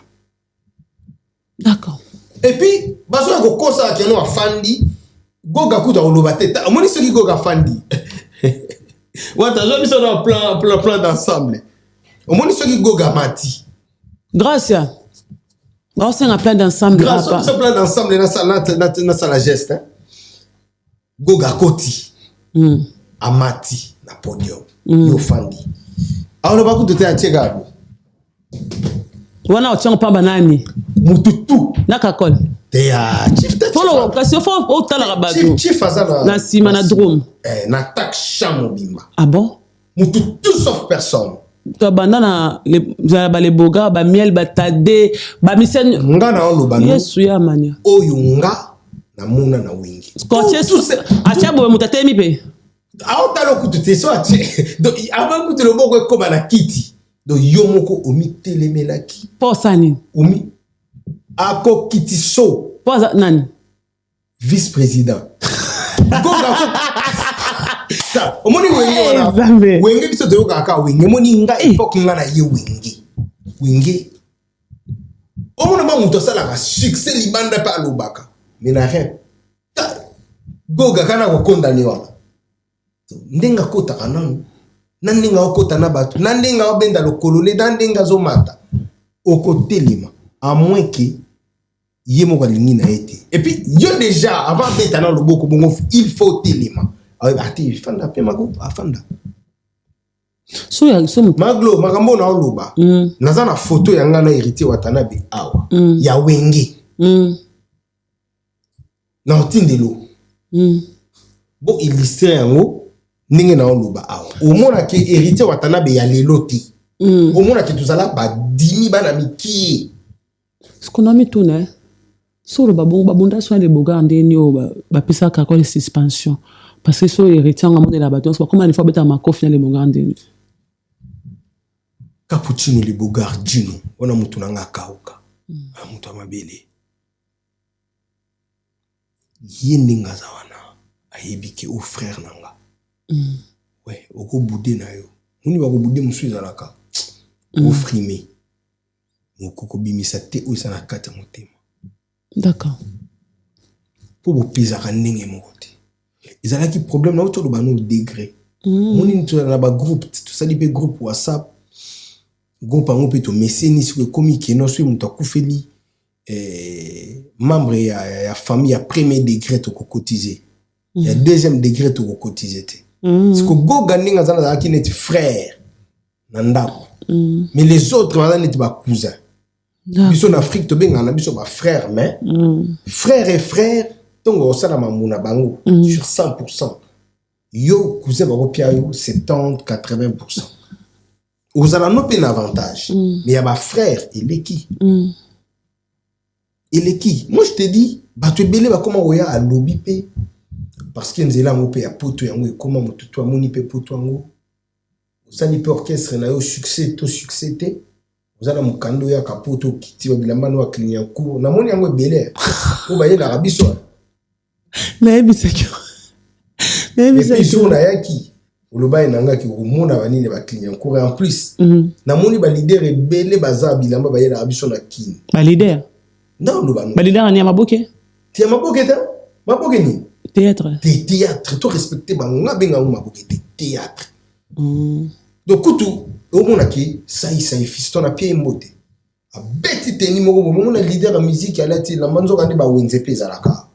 d'accord et puis baso ya kokosa keno afandi Goga kuta olobate ta moni soki Goga fandi wata jo biso na plan d'ensemble moni soki Goga mati grâce un plan d'ensemble grâce au plan d'ensemble na sala geste hein? Goga koti amati na podium yo fandi aloba kuta te atega wana otyango pa banani mututu na kakol ya follow kasi fo otala rabatu chief azana na sima na drone na tak chamo bimba ah bon mutu tout sauf personne to bandana les boga ba miel ba tade ba misen nga na oloba no yesu ya mania oyo nga na muna na wingi acha boye mutatemi pe aotalo kutu so ache donc avant kutu le boko koma na kiti donc yo moko omi telemelaki po sani omi ako kiti so po nani vice président goga ta omoni wenge biso de yoga ka wenge moni nga epoque nga na ye wenge omona ba muto sala ka succès libanda pa lobaka mais na rien goga kana ko condamné wana ndenga kota kananu nandinga okota na batu nandinga obenda lokolole nandinga zomata okotelima à moins que yemo ko lingi na été et puis yo déjà avant d'être dans le boko bongo il faut telima ati fanda pe mako afanda so ya so maglo makambo na oloba naza na photo ya ngana héritier watanabe awa ya wenge na otindelo bo illustrer yango ninge na oloba awa omona ke héritier watanabe ya leloti omona ke tuzala ba dimi bana miki ce qu'on a mis tout né sur le babon babonda soin de boga ndeni o ba pesa ka ko suspension parce que so héritier ngamo de la bateau c'est comment il faut beta mako final le boga ndeni cappuccino le bogardino wana mutu nanga kauka mutu amabele yende ngaza wana ayebike au frère nanga ouais oko boudé na yo muni ba ko boudé musu ezalaka au frimé moko bimisa te o sana kata motema d'accord pour vous pesa ndenge moko te ezalaki problème na oto bano degré moni ntu na ba groupe tout ça lipe groupe WhatsApp groupe ango pe to messeni sur komi keno so mutu akufeli membre ya famille ya premier degré to kotiser ya deuxième degré to kotiser te parce que goga ndinga zana za kineti frère nandako mais les autres bazana neti ba cousin biso en Afrique to benga na biso ba frère mais frère et frère tongo osala mamuna bango sur 100% yo cousin ba kopia yo 70-80%. Aux ala no pen avantage mais ya ba frère il est qui moi je te dis ba tu belé ba comment oya a lobby pe parce que nzela mo pe ya poto yango e comment mututu amoni pe poto yango osali pe orchestre na yo succès te ozala mukando ya kapoto kiti ba bilamba no aklinya cour na moni yango belé o ba yela rabiso mais bisaki na yaki oloba enanga ki omona banini ba client cour en plus na moni ba leader ebele baza bilamba ba yela rabiso na kin ba leader Non, le ban. Leader Ania Maboke. Tu as Maboke, Maboke ni. Théâtre. Des théâtres, tu respectes Bango, Benga Maboke, des théâtres. Donc, Koutou, au monde qui, ça y est, fiston à pied moté. A bête teni moko mon leader de musique à la manzo kandi ba wenze pesa la ka.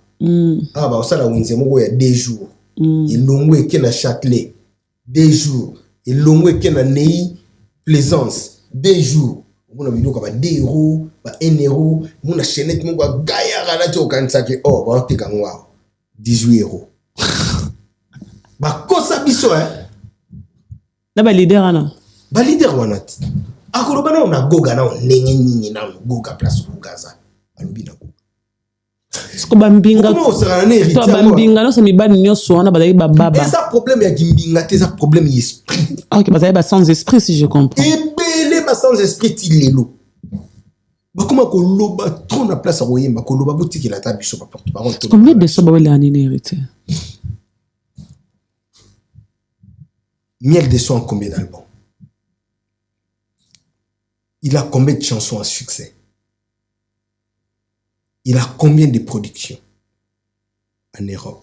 Ah ba osala wenze moko ya 2 jours. Il longwe ke na Châtelet 2 jours. Il longwe ke na Nei Plaisance 2 jours. Mona biloko ba 2 euros, ba 1 euro, mona chaînette moko gaya la to kanisa ke oh ba te kangwa 18 euros. Ba kosa biso Na ba leader ana. Ba leader wanat. Akoloba na ona goga na ndenge nini na goga place kugaza alubina ko sko bambinga comment osala na héritier to bambinga no se mibani nyoso wana bazali bababa eza problème ya kimbinga te eza problème d'esprit. OK bazali ba sans esprit si je comprends ebele ba sans esprit tilelo bakoma koloba trop na place ya koyemba koloba botiki la ta biso ba porte parole combien de so bawela anine héritier Miel de son combien d'albums? Il a combien de chansons à succès? Il a combien de productions en Europe?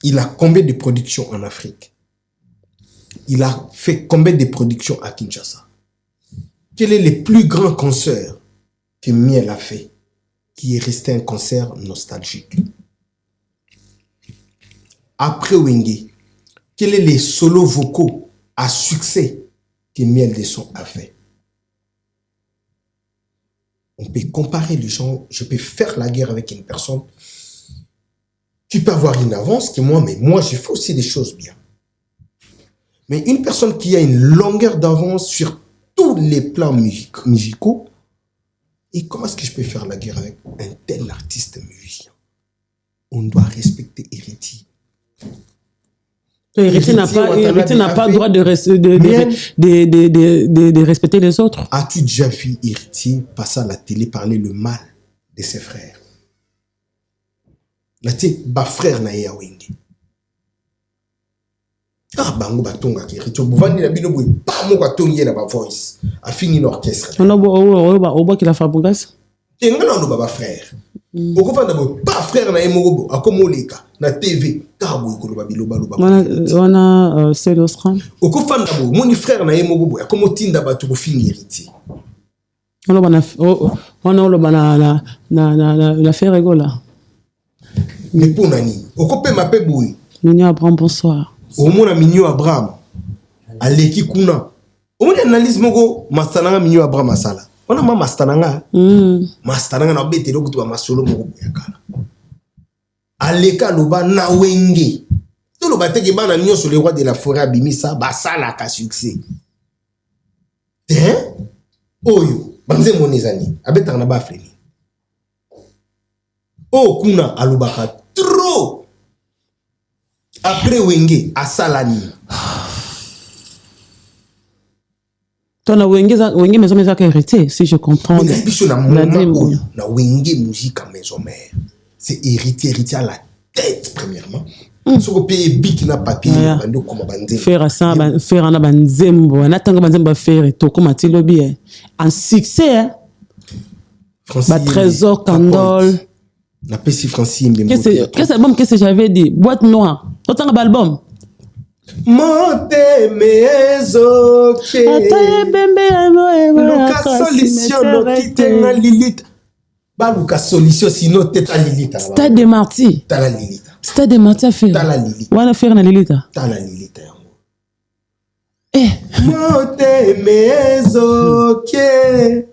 Il a combien de productions en Afrique? Il a fait combien de productions à Kinshasa? Quel est le plus grand concert que Miel a fait, qui est resté un concert nostalgique? Après Wenge, quel est les solos vocaux à succès que Miel de Son a fait? On peut comparer les gens. Je peux faire la guerre avec une personne qui peut avoir une avance que moi, mais moi, je fais aussi des choses bien. Mais une personne qui a une longueur d'avance sur tous les plans musicaux, et comment est-ce que je peux faire la guerre avec un tel artiste musicien? On doit respecter Héritier. Héritier n'a pas droit de respecter les autres. As-tu déjà vu Héritier passer à la télé parler le mal de ses frères? Là, tu sais, ba frère na ya Wenge. Ah, bango batonga ki Héritier. Bovandi na bino boy, pas mo batongi na ba voice. A fini l'orchestre. On a beau qu'il a fait bongas. Et non, non, ba frère. Au coup, pas frère na emogo, a comme oleka na TV, kabo ko ba biloba loba. On a c'est l'Austral. Au coup, mon frère na emogo, a comme tinda ba to fingi Héritier. On a la fait rigola. Mais pour nani, au coup pe mape boy. Mignon Abraham bonsoir. Au mona Mignon Abraham. Aleki kuna. Au mona analyse mogo mastananga Mignon Abraham asala. On a mastananga. Mastananga na bete lokutu ba masolo mogo yakala. Aleka loba na Wenge. To loba teke bana nyoso le roi de la forêt abimisa basala ka succès. Hein? Oyo, banze monezani, abeta na ba freni. Oh kuna alubaka trop. Après Wenge asalani. Ton Wenge maison mère héritier si je comprends. Na Wenge musique à maison mère. C'est héritier à la tête premièrement. Ce qu'on paye bik na papier bando comme banze. Faire ça faire na banzembo na tanga banzembo faire to comme ti lobby en succès ba trésor candole. Na pesi Francis Mbembo. Qu'est-ce album que j'avais dit boîte noire. Autant album. Monte mezo ke. Lucas solution kitenga Lilith. Ba Lucas solution sinon teta Lilith. Stade de Marty. Tala Lilith. Stade de Marty a fait. Tala Lilith. Wana faire na Lilith. Tala Lilith. Monte mezo ke.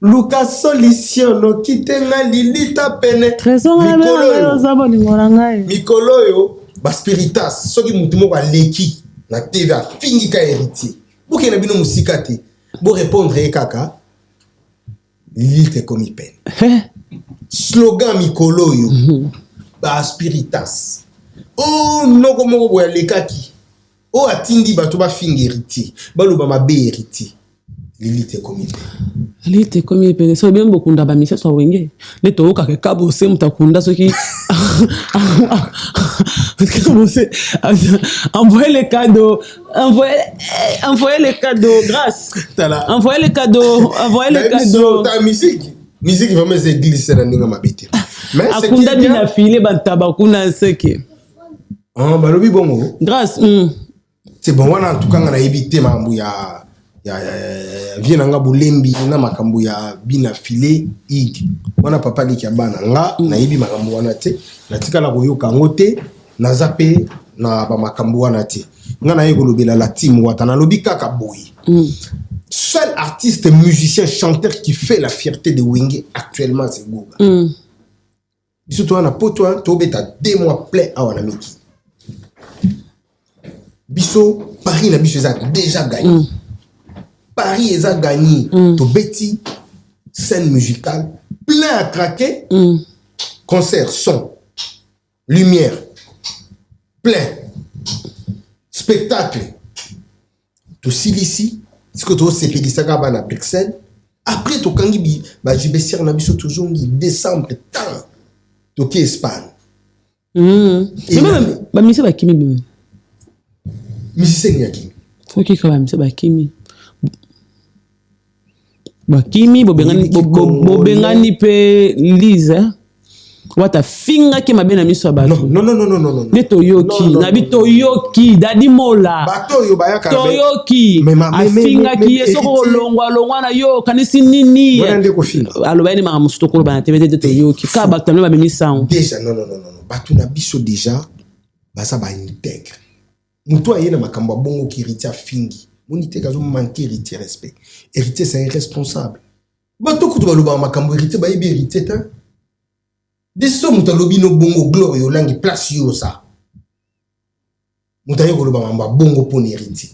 Lucas solution no kitenga Lilith pene. Trésor Mikolo yo ba spiritas soki mutu moko aleki na TV fingi ka héritier. Boke na bino musika te. Bo répondre kaka Lilith comme peine. Slogan Mikolo yo ba spiritas. Oh noko moko bo alekaki. Oh atindi bato ba fingi héritier. Ba lo ba mabe héritier. Lilith comme peine. Lilith comme peine. So bien beaucoup ndaba mise so Wenge. Le to ka ke kabo se mutakunda soki envoyez les cadeaux, envoyez les cadeaux, grâce. Envoyez les cadeaux, Ta musique. musique vraiment c'est glissé dans ninga mabete mais c'est akunda bina filé bantaba kuna seke balobi bongo grâce c'est bon wana en tout cas ngana ebité mambu ya vienanga bulembi na makambo ya bina filé ig wana papa liki bana nga na yebi makambo wana te na tikala koyoka ngote na zape na ba makambo wana te nga na yekolobela la team watana lobi kaka boyi. Seul artiste, musicien, chanteur qui fait la fierté de Wenge actuellement, c'est Goga. Biso toi na poto to beta 2 mois plein à Wanamiki. Biso Paris na biso ça déjà gagné. Paris a gagné. To beti scène musicale plein à craquer. Concert, son, lumière, plein. Spectacle. To Silici, ce que tu as CPD Sagaba na Bruxelles. Après, tu as dit que je vais faire toujours décembre, temps. Tu es Espagne. Mais c'est pas qui me. Mais c'est qui. Faut qu'il quand même, c'est pas qui. Bakimi, bobengani pe Lise. Wata finga ke mabena miso abatu. Non. Neto yoki, nabito yoki, dadi mola. Bato yo bayaka. Toyoki. Afinga ki esoko longwa na yo kanisi nini. Wende ko finga. Alo bayini mama mustoko ba TV de toyoki. Ka batamle ba memisa. Déjà non. Bato na biso déjà basa ba intègre. Muto ayena makambo bongo ki héritier fingi. Monité kazo manquer héritier respect. Héritier c'est irresponsable. Bato kutu ba loba makambo héritier ba yebi héritier ta. Des sommes où tu no bongo gloire yo langi place yo ça. Mutaye ko loba mamba bongo pour héritier.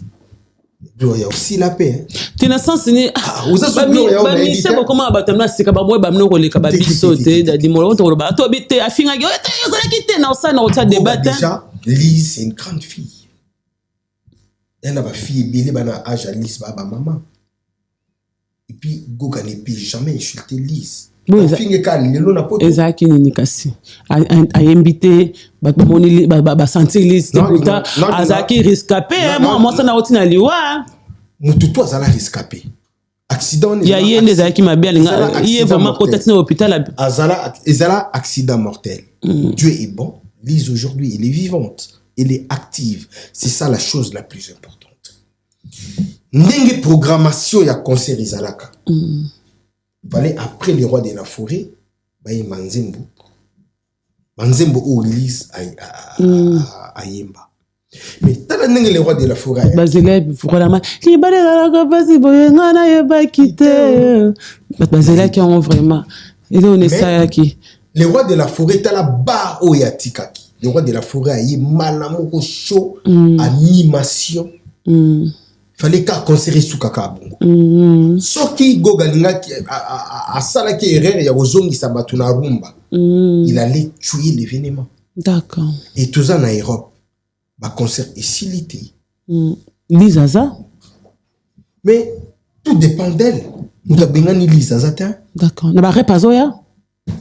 Gloire aussi la paix. Tu n'as sens ni ba mi se ko comment abatamna sika ba boy ba mno ko le ka ba bisote da di molo to ba to bité afinga yo za kité na ça na ota débat. Déjà Lise c'est une grande fille. Elle n'a pas fille belé bana âge à Lise ba maman. Et puis Goga ne peut jamais insulter Lise. Ezaki nini kasi ayembite bakomoni ba sentir liste puta azaki rescapé moi ça na otina liwa mututu azala rescapé accident ya yende ezaki mabe linga yé vraiment peut-être na hôpital azala accident mortel. Dieu est bon. Lise aujourd'hui elle est vivante, elle est active, c'est ça la chose la plus importante. Ndenge programmation ya concert izalaka. Fallait après les rois de la forêt, baye Manzembo ou Lise à Yemba. Mais t'as les rois de la forêt. Bazélé, vraiment. Qui balé la capacité, boyangana yeba quitté. Bazélé qui ont vraiment. Et là on est ça qui. Les rois de la forêt, t'as la barre au yatikaki. Les rois de la forêt, aïe malamoko show, animation. Fallait qu'à conserver sous kaka bongo. Soki Gogalinga a sala qui erreur ya ozongi sabatu na rumba. Il allait tuer l'événement. D'accord. Et tout ça en Europe, ba concert est silité. Lizaza. Mais tout dépend d'elle. Muta bengani Lizaza ta. D'accord. Na ba repazo ya.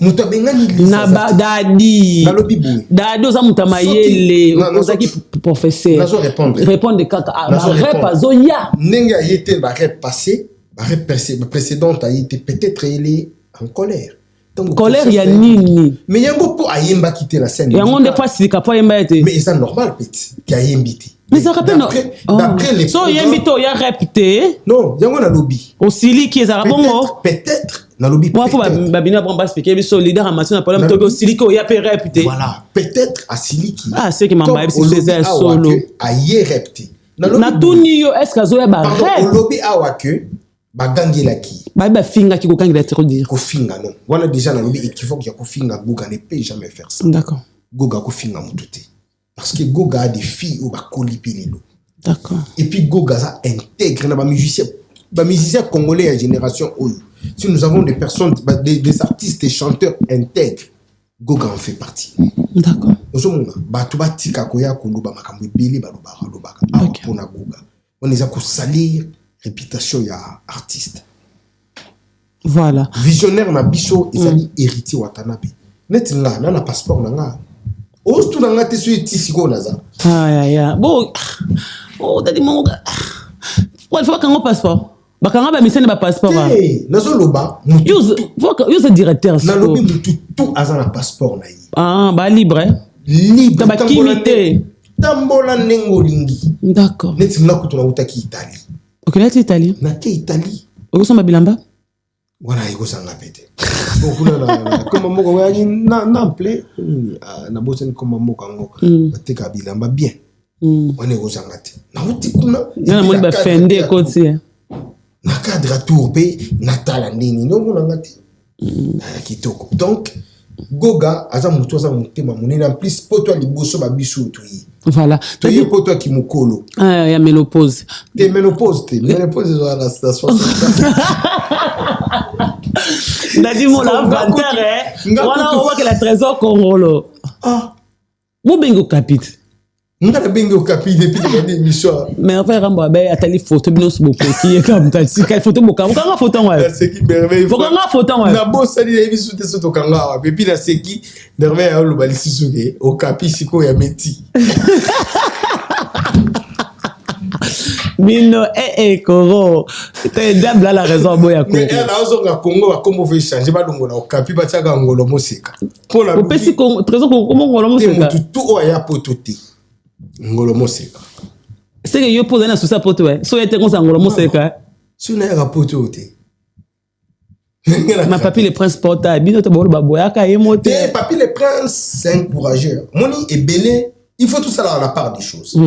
Muta bengani Lizaza. Na ba dadi. Na lobi boy. Dadi oza mutamayele. Ozaki professeur. Nazo répondre. Répondre kaka. Ba repazo ya. Nenga a été ba rep passé, ba rep précédente a été peut-être elle est en colère. Colère ya nini. Mais yango po ayemba quitter la scène. Yango de fois sika po ayemba été. Mais c'est normal petit qui a yembité. Mais ça rappelle d'après les so yembito ya repté. Non, yango na lobby. Osili qui est arabongo. Peut-être na lobby. Moi faut babina bon pas expliquer mais solidaire en matière na problème to osili ko ya pe repté. Voilà, peut-être à Siliki. Ah c'est que mamba si faisait solo. Aye repté. Na tuni yo est-ce que zo ya ba rep. Pardon, au lobby awa que bagangela ki. Ba finga ki ko kangela te ko dire. Ko finga non. Voilà déjà na lobby équivoque ya ko finga Goga ne peut jamais faire ça. D'accord. Goga ko finga mututé. Parce que Goga a des filles au bakoli pilelo. D'accord. Et puis Goga ça intègre na ba musiciens congolais à génération oyo. Si nous avons des personnes des artistes et chanteurs intègres, Goga en fait partie. D'accord. Ozomona batu batika koya kuluba makambo ebele baloba. Okay. Pour na Goga. On les a ko salir réputation ya artiste. Voilà. Visionnaire na biso ezali héritier watanabe. Net nga na passeport na nga. Ostu na nga te so etisiko naza. Ah ya. Bon. Oh dadi monga. Ouais, il faut qu'on passeport. bakanga ba mission ba passeport nazo loba yo directeur na lobi mutu tout azana passeport na yi ba libre ba kimité tambola nengo lingi d'accord neti na kutuna utaki Italie OK na Italie na ke Italie okosoma bilamba wana iko sanga pete okuna na koma moko ngani na ple na bosen koma moko ngo bateka bilamba bien wana iko sanga te na uti kuna na moni ba fende koti na cadre tour pe natala ndini ndongo na ngati kitoko donc Goga aza mutu aza mutema munene en plus poto liboso ba biso to yi voilà to yi poto ki mukolo ya ménopause ménopause zo na 60 Dadi mon inventaire wana on voit que la trésor congolo vous bengo capite ngana bengo capite depuis que émission mais enfin rambo ba atali photo bino so bope ki comme ta si quelle photo boka nga photo ngwa c'est qui merveille nga photo ngwa na bossa di émission te soto kanga wa puis na c'est qui merveille a lo balisi suke au capi siko ya meti Mino Koro t'es dame là la raison boya ko mais na ozonga Congo ba comment veut changer ba longo na au capi ba tshaka ngolo moseka pour la opesi ko trésor ko ngolo moseka tout o ya potote ngolo moseka c'est que yo pose na souci poto so yete ko ngolo moseka si na ya potote ma papi le prince porta bino to bolo baboya ka yemote papi le prince c'est un courageux moni ebele il faut tout ça dans la part des choses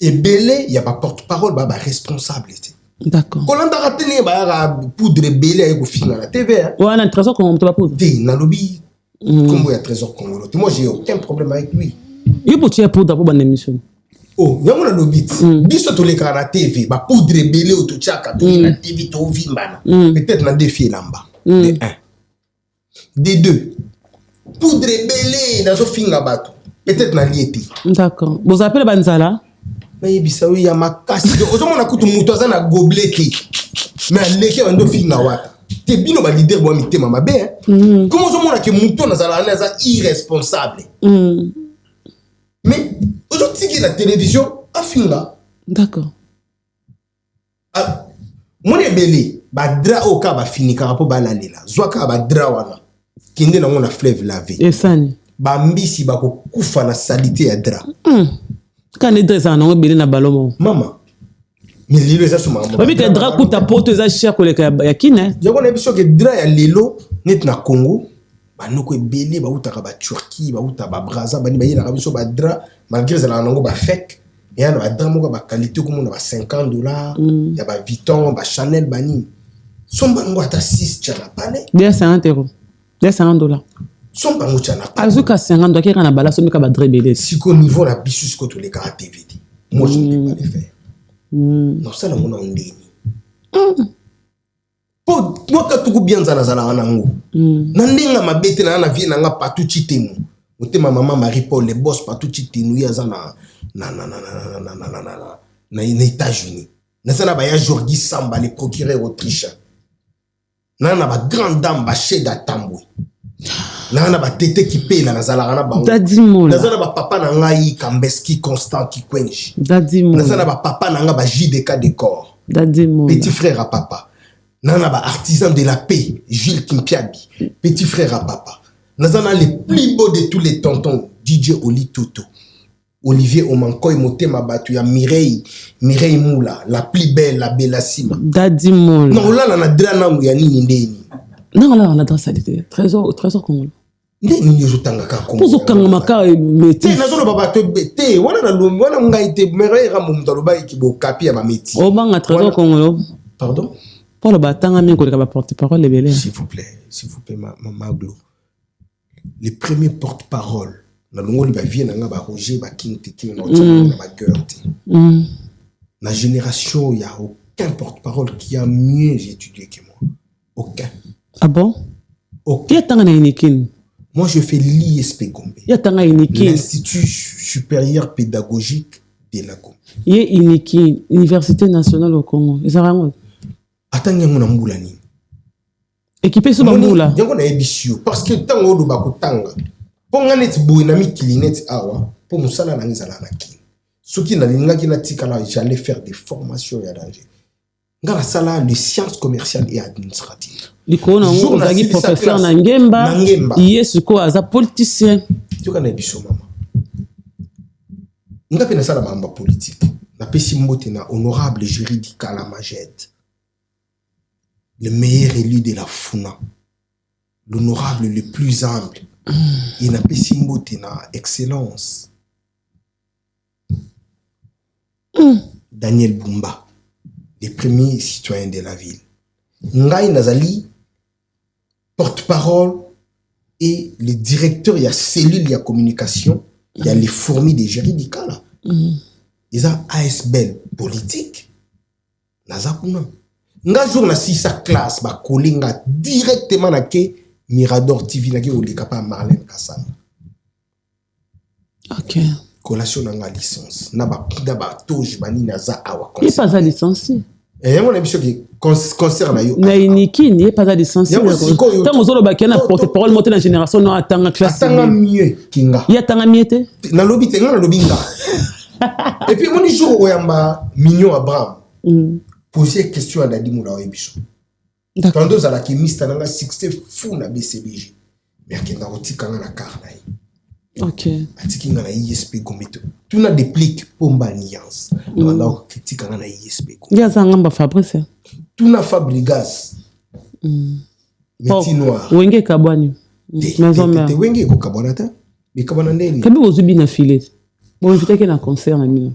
ebele il y a pas porte-parole ba responsabilité d'accord kolanda ratene ba ya poudre belé ay ko finga la TV wana trésor ko mto ba poudre na lobby comme il y a trésor congolais moi j'ai aucun problème avec lui yo pour tu poudre pour bonne émission oh yango na lobby biso to le kana TV ba poudre belé au to tchaka na TV to vimbana peut-être na défier lamba de 1 de 2 poudre belé na zo finga bato peut-être na lieti d'accord vous appelez banzala mais bisa oui ya makasi ozomona kutu muto aza na goblete mais leke ando finga wata te bino ba leader bo mitema mabe comment ozomona ke muto na zala na za irresponsable mais ozotiki la télévision afinga d'accord mon ebele ba dra o ka ba finika po ba lalela zwaka ba dra wana kinde na ngona fleuve lavé esani ba mbisi ba ko kufa na salité ya dra quand les dress en ont belé na balomo maman mais lilo ça suma maman oui que dra kuta poto za cher ko le ya kine yako na biso ke dra ya lelo net na Congo ba noko ebele ba utaka ba Turquie ba uta ba Brazza ba ni ba yela ka biso ba dra malgré ça na ngo ba fake et na ba dra moko ba qualité comme na ba $50 ya ba Vuitton ba Chanel ba ni somba ngo ata 6 tchana pale bien €50 bien $50 somba ngo tchana azuka $50 qui kana bala somika ba dra belé siko niveau na biso siko to le ka TVD moi je ne peux pas le faire non ça na mona ndeni po mwaka tuku bien zana zana nango na ndenga mabete na vie na nga patu chitemu motema mama Marie Paul le boss patu chitenu ya zana na États-Unis na sana ba ya Jordi Samba le procureur autrichien na ba grande dame ba Cheda Tambwe na ba tete ki pela na zala na bango dadimola na zana ba papa na ngai Kambeski Constant Kikwenji dadimola na zana ba papa na nga ba JDK Décor dadimola petit frère à papa nana ba artisan de la paix Gilles Kimpiabi petit frère à papa nazana les plus beaux de tous les tontons DJ Oli Toto Olivier Omankoy motema batu ya Mireille Moula la plus belle la Belassima dadimola non là na dra nangu ya nini ndeni non là on a salité trésor congolais ndeni yo tanga ka Congo pozo kangama ka métier te nazolo baba to te wana na lombi wana ngai te Mireille ramumta lo ba ki bo kapi ya ba métier o banga trésor congolais pardon pour le batanga mi ko ka porte-parole les belé s'il vous plaît ma glo les premiers porte-parole na longoli ba vie na nga ba Roger ba King Tiki na otchana ba Gerti na génération il y a aucun porte-parole qui a mieux étudié que moi aucun ah bon aucun ya tanga na inikin moi je fais l'ISP Gombe ya tanga inikin l'Institut supérieur pédagogique de la Gombe ye inikin Université nationale au Congo ezarango atanga ngona mbula nini équipé sur bambula yango na ebisio parce que tango do bakotanga ponga net boy na mikili net awa po musala na ngizala na ki soki na linga ki na tikala j'allais faire des formations ya danger nga la sala de sciences commerciales et administratives. Likolo na ngo ozaki professeur na Ngemba. Yesu ko aza politicien. Toka na biso mama. Nga pe na sala mamba politique. Na pesi mbote na honorable juridique à la Majette. Le meilleur élu de la Funa. L'honorable le plus humble. Il n'a pas si mbote na excellence. Daniel Bumba, les premiers citoyens de la ville. Ngai Nazali, porte-parole et le directeur, il y a cellule, il y a communication, il y a les fourmis des juridiques là. Ils ont ASBL politique. Nazakuna. Nga jour na si sa classe ba kolinga directement na ke Mirador TV na ke olikapa Marlène Kassam. OK. Collation na nga licence. Na ba toji bani na za awa. Il pas à licencié. Et mon émission qui concerne yo. Na iniki ni pas à licencié. Tant ozolo ba na porte-parole monter la génération no atanga classe. Atanga mieux kinga. Ya tanga miete. Na lobi te nga na lobi nga. Et puis mon jour oyamba Mignon Abraham. Poser question à Dadi Moula Oebiso. Quand deux à la chimiste n'a succès fou na BCBG. Mais à qui n'a pas tika na carnaï. OK. À tika na ISP gometo. Tout n'a déplique pomba niance. On a tika na ISP. Ya zangamba Fabrice. Tout n'a Fabrigas. Métier noir. Wenge kabwani. Maison mère. Te wenge ko kabonata. Mais kabonande ni. Kabi ozubi na filet. Bon invité que na concert na mino.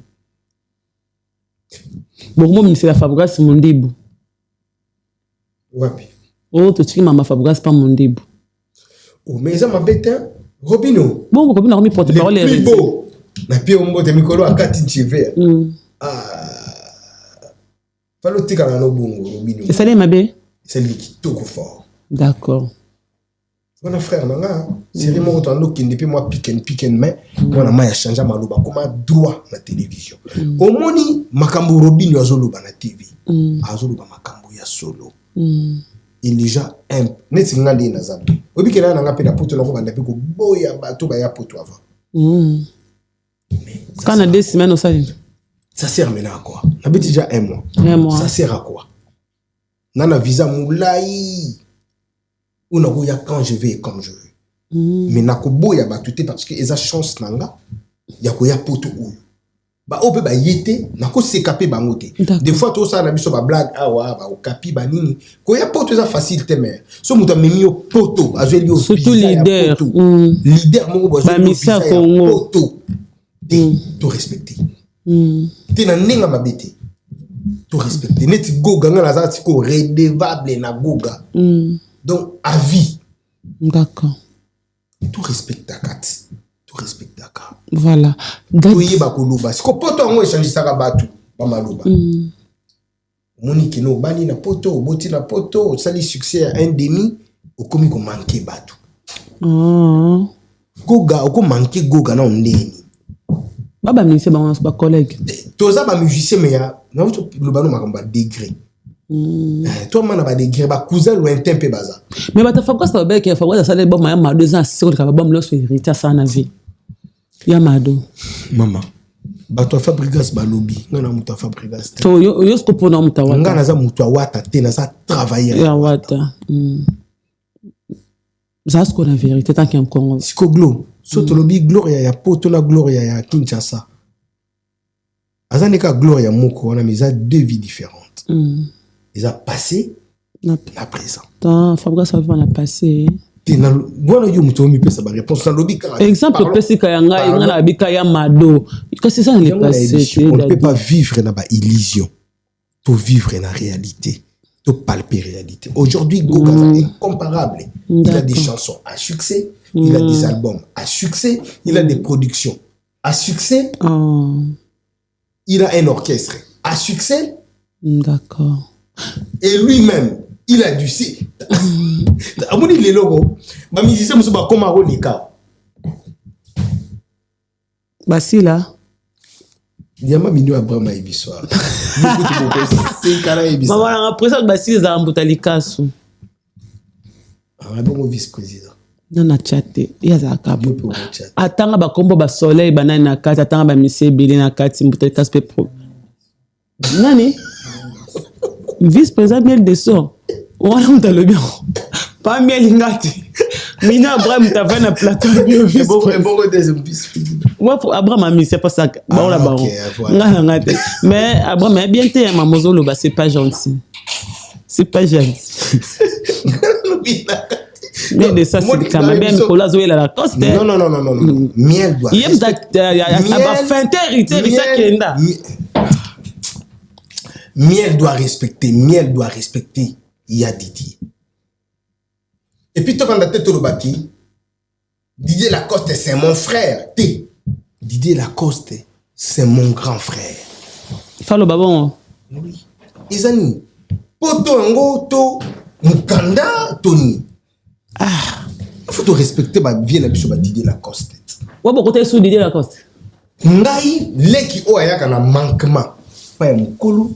Bon moi c'est la Fabrice Mondibu. Wapi. Oh to tiki mama Fabrice pas Mondibu. Oh mais ça m'embête hein. Robino. Bon Robino a remis porte-parole les beau. Na pie on mbote mikolo akati ncheve. Falo tika na no bongo Robino. C'est ça les mabe. C'est lui qui toko fort. D'accord. Mon frère nanga, série mo otando ki depuis moi piken mais moi na ma ya changer maloba comme droit na télévision. Omoni makambo Robino azoloba na TV. Azoloba makambo ya solo. Il déjà un neti ngandi na zabu. Obi kena nanga pe na poto na ko banda pe ko boya bato ba ya poto avant. Quand on a 2 semaines au salon. Ça sert maintenant à quoi? Na beti déjà 1 mois. 1 mois. Ça sert à quoi? Nana visa moulai. Ou na ya quand je vais et comme je veux. Mais na ko boya batute parce que eza chance nanga ya ko ya poto ou. Ba ope ba yete na ko sekape bangote. Des fois tout ça na biso ba blague awa ba okapi ba nini. Ko ya poto eza facile te mais. So muta memi yo poto azeli yo surtout leader. Leader mo bo ba misa Congo. Poto. To respecter. Te na nenga mabete. To respecter. Neti goga nga la za ko redevable na goga. Donc, à vie. D'accord. Tout respecte ta carte. Tout respecte ta carte. Voilà. Tout y est bakoloba. Si ko poto on échange ça batu, ba maloba. Monique no bani na poto, boti na poto, sali succès à 1,5, au komi ko manquer batu. Goga, ko manquer goga na ondeni. Baba musicien ba collègue. Toza ba musicien mais ya, na lo bano makamba degré. Toi man ba degré ba cousin lointain pe baza. Mais ba ta Fabrice ba be ke Fabrice ça les bon ma 2 ans c'est ka ba bom lo so hérité ça na vie. Ya mado. Maman. Ba to Fabrice ba lobby, ngana muta Fabrice. To yo sko pona muta wata. Ngana za muta wata te na za travailler. Ya wata. Ça c'est la vérité tant qu'il y a un Congo. Siko glo. Soto lobby gloria ya poto na gloria ya Kinshasa. Azaneka gloria moko on a mis 2 vies différentes. Ils ont passé na présent. Tant Fabrice ça va na passé. Voilà yo muto mi pesa ba réponse na lobby car. Exemple pesi ka yanga ngana bika ya mado. Que c'est ça le passé. On ne peut pas vivre na ba illusion. Pour vivre na réalité. Pour palper réalité. Aujourd'hui Goga est incomparable. Il a des chansons à succès, il a des albums à succès, il a des productions à succès. Il a un orchestre à succès. D'accord. Et lui-même, il a du C. Amoni les logos. Ma musicien muso ba koma rolika. Basi là. Diama Mignon Abraham Ibiswa. C'est kala Ibiswa. Maman on a président Basi za mbutalikasu. Ah bon vice-président. Nana chatte ya za kabo. Atanga ba kombo ba soleil banana na kati atanga ba mise beli na kati mbutalikasu pe pro. Nani? vice-président miel de sort. On a le bien. Pas miel ingati. Mina Abraham t'a fait un plateau de vice-président. Ouais, Abraham a mis, c'est pas ça. Bon, là, baron. Mais Abraham a bien été un mamozolo, c'est pas gentil. C'est pas gentil. Mais de ça, c'est quand même bien. Nicolas Zoé la coste. Non. Miel doit. Il y a fin hérité, Miel doit respecter. Il y a Didier. Et puis, toi, quand tu as tête au baki, Didier Lacoste, c'est mon frère. Didier Lacoste, c'est mon grand frère. Falo babon. Oui. Izani. Poto ngo to mukanda Tony. Il faut te respecter ma vie la biso ba Didier Lacoste. Ouais, bon côté sous Didier Lacoste. Ngai leki o ayaka na manquement. Pas un mukolo.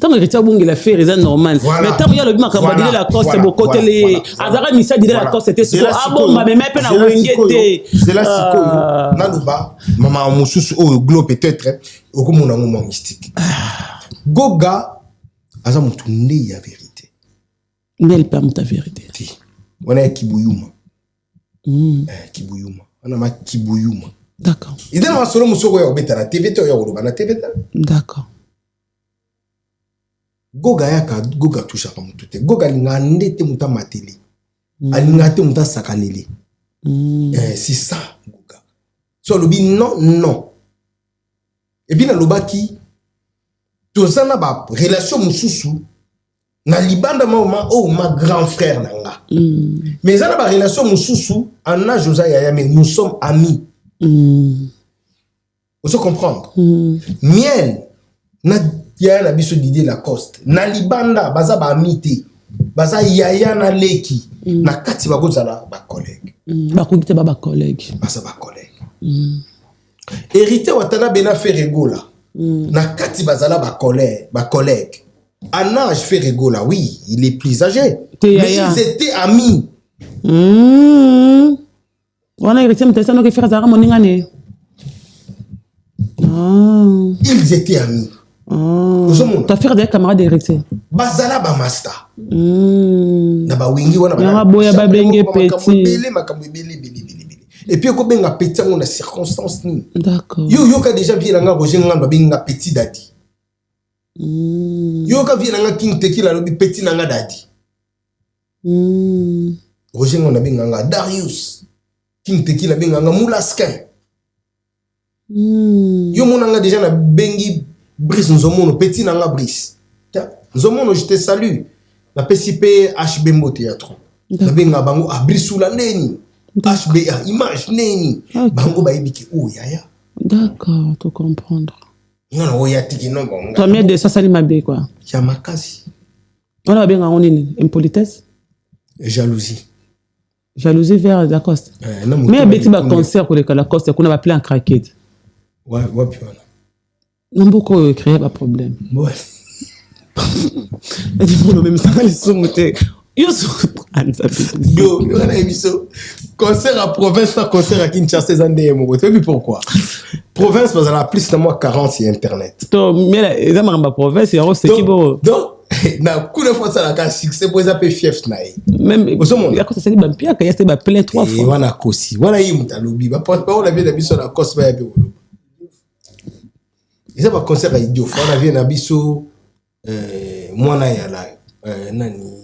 Tant que tu as bon la faire c'est normal. Mais tant qu'il y a le bima ka Didier Lacoste bon côté les azara misa Didier Lacoste c'était ce bon ma même pe na wengete. C'est là sikoyo. Naluba mama mususu o globe peut-être okomona ngoma mystique. Goga aza mutu nde ya vérité. Nel pas ta vérité. On a Kibuyuma. Kibuyuma. On a ma Kibuyuma. D'accord. Il dit ma solo musoko ya obeta na TV to ya oloba na TV ta. D'accord. Goga yaka Goga toucha comme tout te. Goga linga ndete muta mateli. Alinga te muta sakaneli. C'est ça Goga. So lobi non. Et puis na lobaki tozana ba relation mususu na libanda ma grand frère nanga. Mais ça na ba relation mususu ana Josa Yaya mais nous sommes amis. Vous se comprendre. Miel na Yaya na biso Didier Lacoste na libanda baza ba amité baza Yaya na leki na kati ba kozala ba collègue. Ba kongite ba collègue. Baza ba collègue. Hérité watana bena Ferregola. Na kati bazala ba collègue. En âge Ferregola, oui, il est plus âgé. Mais ils étaient amis. On a hérité mais ça nous faire ça mon ngane. Ils étaient amis. T'as fait des camarades hérité. Bazala ba master. Na ba wingi wana ba boya ba benge petit. Et puis ko benga petit on a circonstance ni. D'accord. Yo ka déjà vie nga Roger Ngamba benga petit dadi. Yo ka vie nga King Tekila lobi petit nga dadi. Roger Ngamba benga nga Darius. King Tekila benga nga Moulaskin. Yo mona nga déjà na bengi Brice Nzomono petit nga Brice. Nzomono je te salue. Na PCP HB Mbo théâtre. Na benga bango Abrisula neni. HBA, image neni. Bango ba yebiki o Yaya. D'accord, tout comprendre. Non, o yatiki non bon. Combien de ça sali mabe quoi? Ya makasi. On a bien en nini impolitesse? Jalousie. Jalousie vers Lacoste. Mais beti ba concert pour le Lacoste qu'on a appelé en craquette. Ouais, puis voilà. Non beaucoup créer pas problème. Ouais. Et du coup même ça les soumeter. Yo on a émission concert à province pas concert à Kinshasa zandé mo tu sais pourquoi province parce la plus de moi 40 sur internet to mais les amamba province c'est qui bon donc na coup de fois ça la cas succès pour ça peut fief na même il y a quoi ça dit ba pia ka yeste ba plein 3 fois wana kosi wana yi mutalobi ba pas on a vu la biso na cos ba yabe wolo ils a pas concert à idiot on a vu na biso mwana ya la nani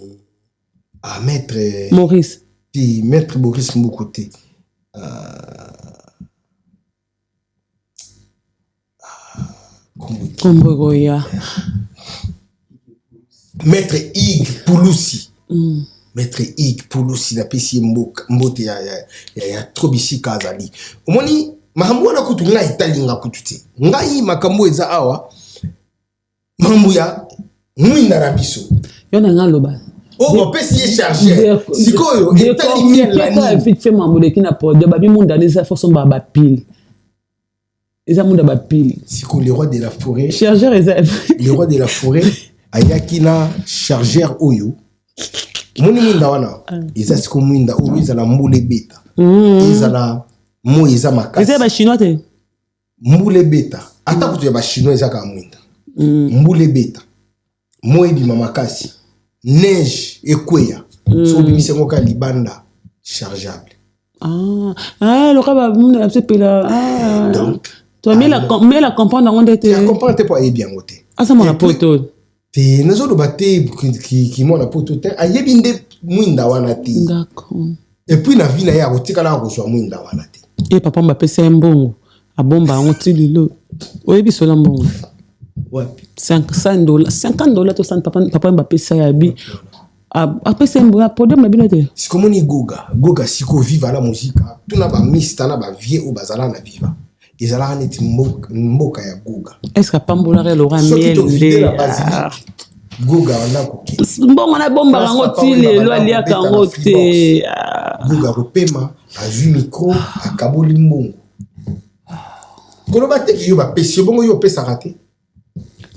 maître Maurice. Puis maître Maurice Moukoté. Kombogoya. Maître Ig Pouloussi. Maître Ig Pouloussi na pesi mbote ya trop bisi kazali. Omoni makambo na kutu ngai talinga kututi. Ngai makambo eza awa. Mambo ya mwinda na biso. Yona ngaloba. Oh, on peut s'y charger. Si quoi, il est tellement bien. Effectivement, mon qui n'a pas de babi monde dans sa façon baba pile. Les amours de pile. Si quoi, le roi de la forêt. Chargeur le roi de la forêt. Ayakina chargeur oyo. Moni minda wana. Isa siko minda oyo isa la moule beta. Isa la mo isa makasi. Isa ba chinois te. Moule beta. Ata kutu ya ba chinois isa ka minda. Moule beta. moi di mamakasi neige ekweya so bimisa ngoka libanda chargeable le cas va se pela donc toi mais la comprendre on était la comprendre pas bien côté ça mon poto te nazo baté qui mon poto te ayebi nde mwinda wana te d'accord et puis na vie na ya kotikala ko so mwinda wana te et papa m'a pesa mbongo abomba ngoti lilo oyebi so la mbongo ouais $50 to san papa m'a pesa ya bi après c'est un problème bien te c'est comme ni goga siko viva la musique tout na ba mista na ba vieux ou bazala na viva ezala neti mboka ya goga est-ce que pambola re Laurent miel goga wana koki mbongo na bomba rango ti lelo alia kango te goga kopema azwi micro akaboli mbongo koloba te ki yo ba pesi bongo yo pesa raté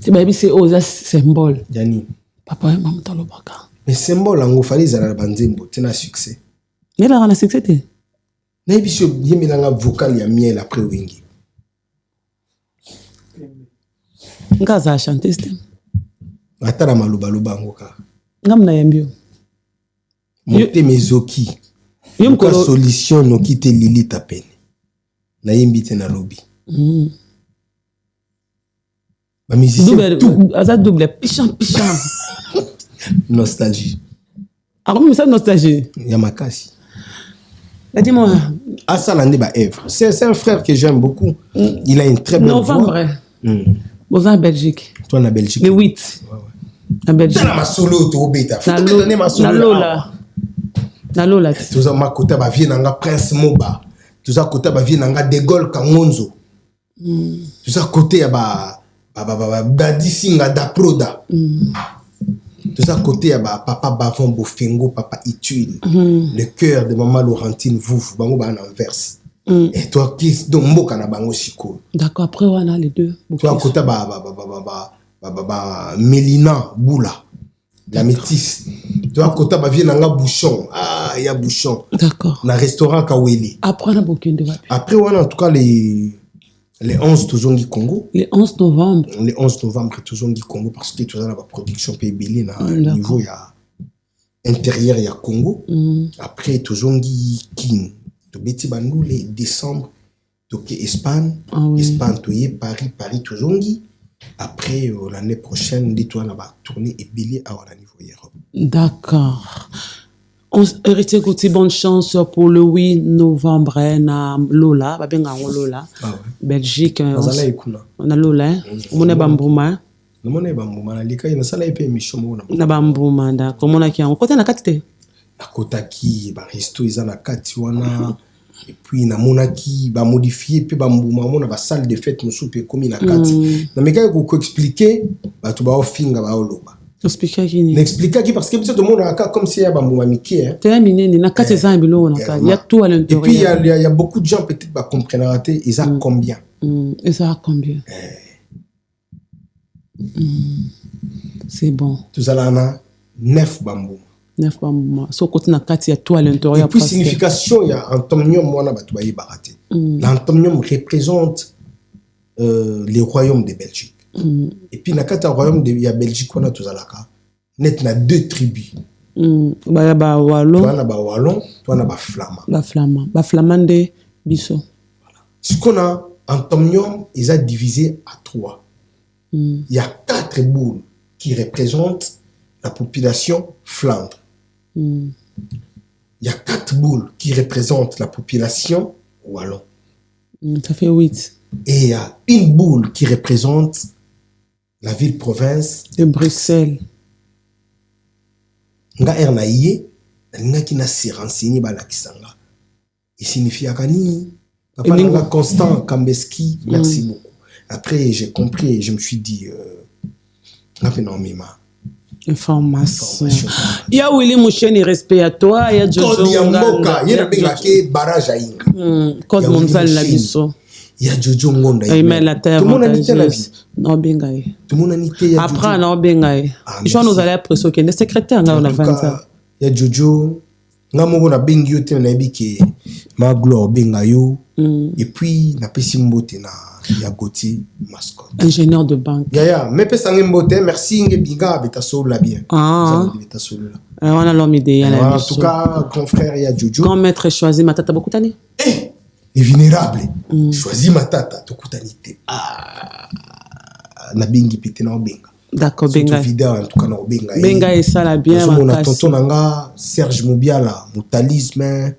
ti ba bi c'est oza symbole yani papa et maman talo baka mais symbole ngo fali zala na banzembo tena succès mais la na succès te na biso yemelanga vocal ya miel après wingi ngaza chanter stem atala maloba ngoka ngam na yambio monte mezoki yum ko solution no kite lili tapene na yimbi te na lobby ba musicien double pichant nostalgie comme ça nostalgie ya makasi dis-moi Assalande ba Èvre c'est un frère que j'aime beaucoup il a une très belle voix Vous en Belgique. Toi en Belgique. Le 8. En Belgique. Dans ma solo to beta. Na lola. Tout ça ma kota ba vie nanga Prince Moba. Tout ça kota ba vie nanga De Gaulle Kangonzo. Tout ça côté ya ba Dadi Singa da Proda. Tout ça côté ya ba Papa Bavon Bofengo, Papa Ituil. Le cœur de Maman Laurentine Vouf, bango ba en Anvers. Et toi qui donc mboka na bango siko. D'accord, après on a les deux. Toi côté Mélina Boula, la métisse. Toi côté ba vie nanga Bouchon. Ah, il y a Bouchon. D'accord. Na restaurant Kaweli. Après on a beaucoup de Après on a en tout cas les 11 Tozongi Congo. Les 11 novembre. Les 11 novembre Tozongi Congo parce que tu as la production PBL na niveau il y a intérieur il y a Congo. Après Tozongi King. Beti Bandoule décembre toke Espagne Espagne toye Paris Tozongi après l'année prochaine dit toi là-bas tourner et bélier à la niveau Europe. D'accord. On héritier côté bonne chance pour le 8 novembre na Lola ba benga Lola Belgique on a Lola on est bambuma na lika ina sala epe mission na bambuma nda komona ki on côté na katite akotaki ba resto eza na kati wana et puis na monaki ba modifier pe ba mbuma mona ba salle de fête musu pe komi na kati na meka ko expliquer ba to ba ofinga ba oloba expliquer kini n'expliquer qui parce que peut-être tout le monde a comme si ya ba mbuma mikie te minene na kati za bilo na kati il y a tout à l'intérieur et puis il y a beaucoup de gens peut-être ba comprendre raté ils a combien c'est bon tout ça là na 9 bambou 9 bambou so côté na kati ya tout à l'intérieur et puis signification il y a anthonium mona ba to ba yibaraté l'anthonium représente les royaumes de Belgique et puis na kati royaume de ya Belgique on a tout ça là net na 2 tribus ba wallon toi na ba wallon toi na ba flamand ba flamande biso ce qu'on a anthonium ils a divisé à 3. Il y a 4 boules qui représentent la population Flandre. Il y a 4 boules qui représentent la population Wallon. Ça fait 8. Et il y a une boule qui représente la ville-province de Bruxelles. Nga ernaïe, nga qui n'a se renseigné ba la kisanga. Il signifie akanini. Papa nga Constant Kambeski, merci beaucoup. Après, j'ai compris et je me suis dit, information. Il y a Willy Mouchen, respect à toi. Il y a Jojo. Il y a Moka, il y a barrage à Inga. Code mondial la biso. Il y a Jojo Ngonda. Il met la terre. Tout le monde a nité la vie. Non, bengaï. Tout le monde a nité. Après, non, bengaï. Je nous allons presque les secrétaires, on a 20 ans. Il y a Jojo. Nga mongo na bengi yote na ebi ke ma gloire benga yo et puis na pesi mbote na ya Gauthier mascotte ingénieur de banque ya mais pesa mbote merci nge binga beta sola bien beta sola on a l'homme idéal en tout cas grand frère ya Jojo grand maître choisi matata beaucoup tani les vulnérables choisi matata tokutani te na bingi pite na benga d'accord benga vidéo en tout cas na benga benga et ça la bien mon tonton nanga Serge Mobiala Mutalisme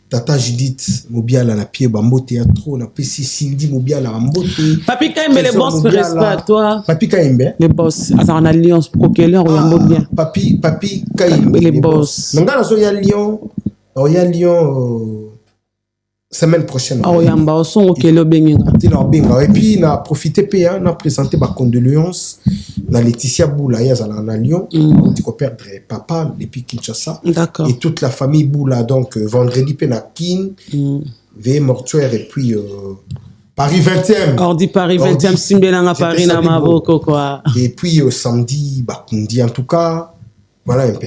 Tata Judith Mobiala na pied bambo théâtre na pesi Cindy Mobiala bambote Papi Kaimbe les boss respect à toi Papi Kaimbe les boss en alliance pour que leur yambo bien Papi Kaimbe les boss nanga na so ya Lyon semaine prochaine yamba son okelo benga tina benga et puis na profiter pa na présenter ba condoléances na Laetitia Boula ya zala na Lyon on dit qu'on perdre papa depuis Kinshasa d'accord et toute la famille Boula donc vendredi pe na Kin veille mortuaire et puis Paris 20e ordi Paris 20e simbelanga Paris na maboko quoi et puis samedi Bakundi en tout cas voilà un peu.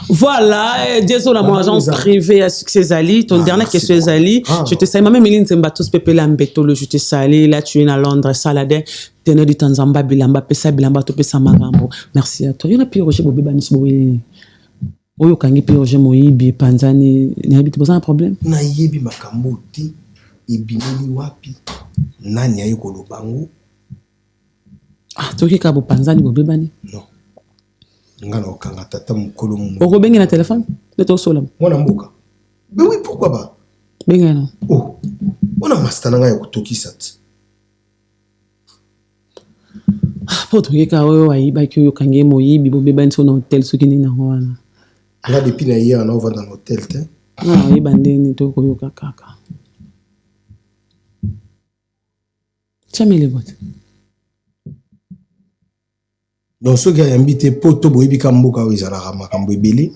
Voilà, désolé, mon agence privée à Succès Zali. Ton dernier question est Zali. Je te salue, même Méline Zembatos Pepe Lambeto, je te salue. Là, tu es à Londres, Salade, teneur du Tanzamba, Bilamba, Pesa, Bilamba, Topesa, Marambo. Merci à toi. Il y en a plus Roger Bobé Banis Boé. Oyo Kangi, puis Roger Moïbi, Panzani. N'y habite pas un problème? Na yebi makamoti, ibineli wapi, nani ayo kolobango. Ah, toki kabo Panzani Bobé Bani? Non. Ngana okanga tata mukolo mu. Oko bengi na téléphone? De to solam. Mwana mboka. Mais oui, pourquoi pas? Bengi na. Oh. On a mastana nga yokutoki sat. Po toki ka oyo ayiba ki oyo kange moyibi Bobé Bani so na hotel soki ni na wana. Là depuis na hier on va dans l'hôtel te. Ah, ayiba ndeni to ko yo kaka. Chamele bot. Donc ceux qui ont invité poto boyebi ka mboka o izala makambo ebele.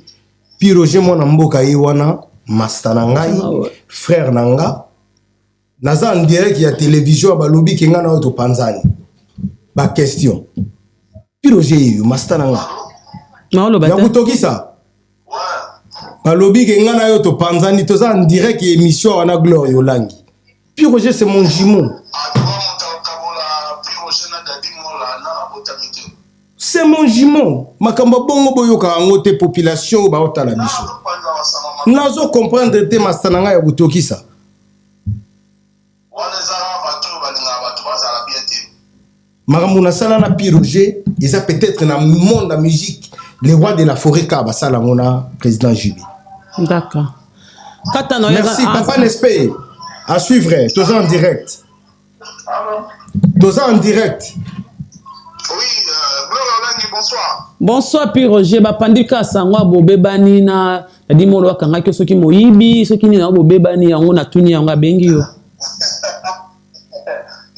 Puis Roger mwana mboka ye wana master na ngai frère nanga. Naza en direct ya télévision ba lobi ke ngana auto panzani. Ba question. Puis Roger yo master nanga. Ma lo bata. Ya kutoki ça. Ba lobi ke ngana auto panzani toza en direct ya émission wana Gloire Yolangi. Puis Roger c'est mon jumeau. C'est mon jumeau. Makamba bongo boyoka ngote population ba otala biso. Nazo comprendre te mastananga ya butoki ça. Makamuna sala na Piroger, ils a peut-être na monde de la musique, les rois de la forêt ka basala mona président Julie. D'accord. Merci papa Nespé. À suivre, tous en direct. Tous en direct. Oui, bonsoir. Bonsoir Piroger, bapandika sangwa Bobé Bani na di molo akanga ke soki moyibi soki ni na Bobé Bani yango na tuni yango bengi yo.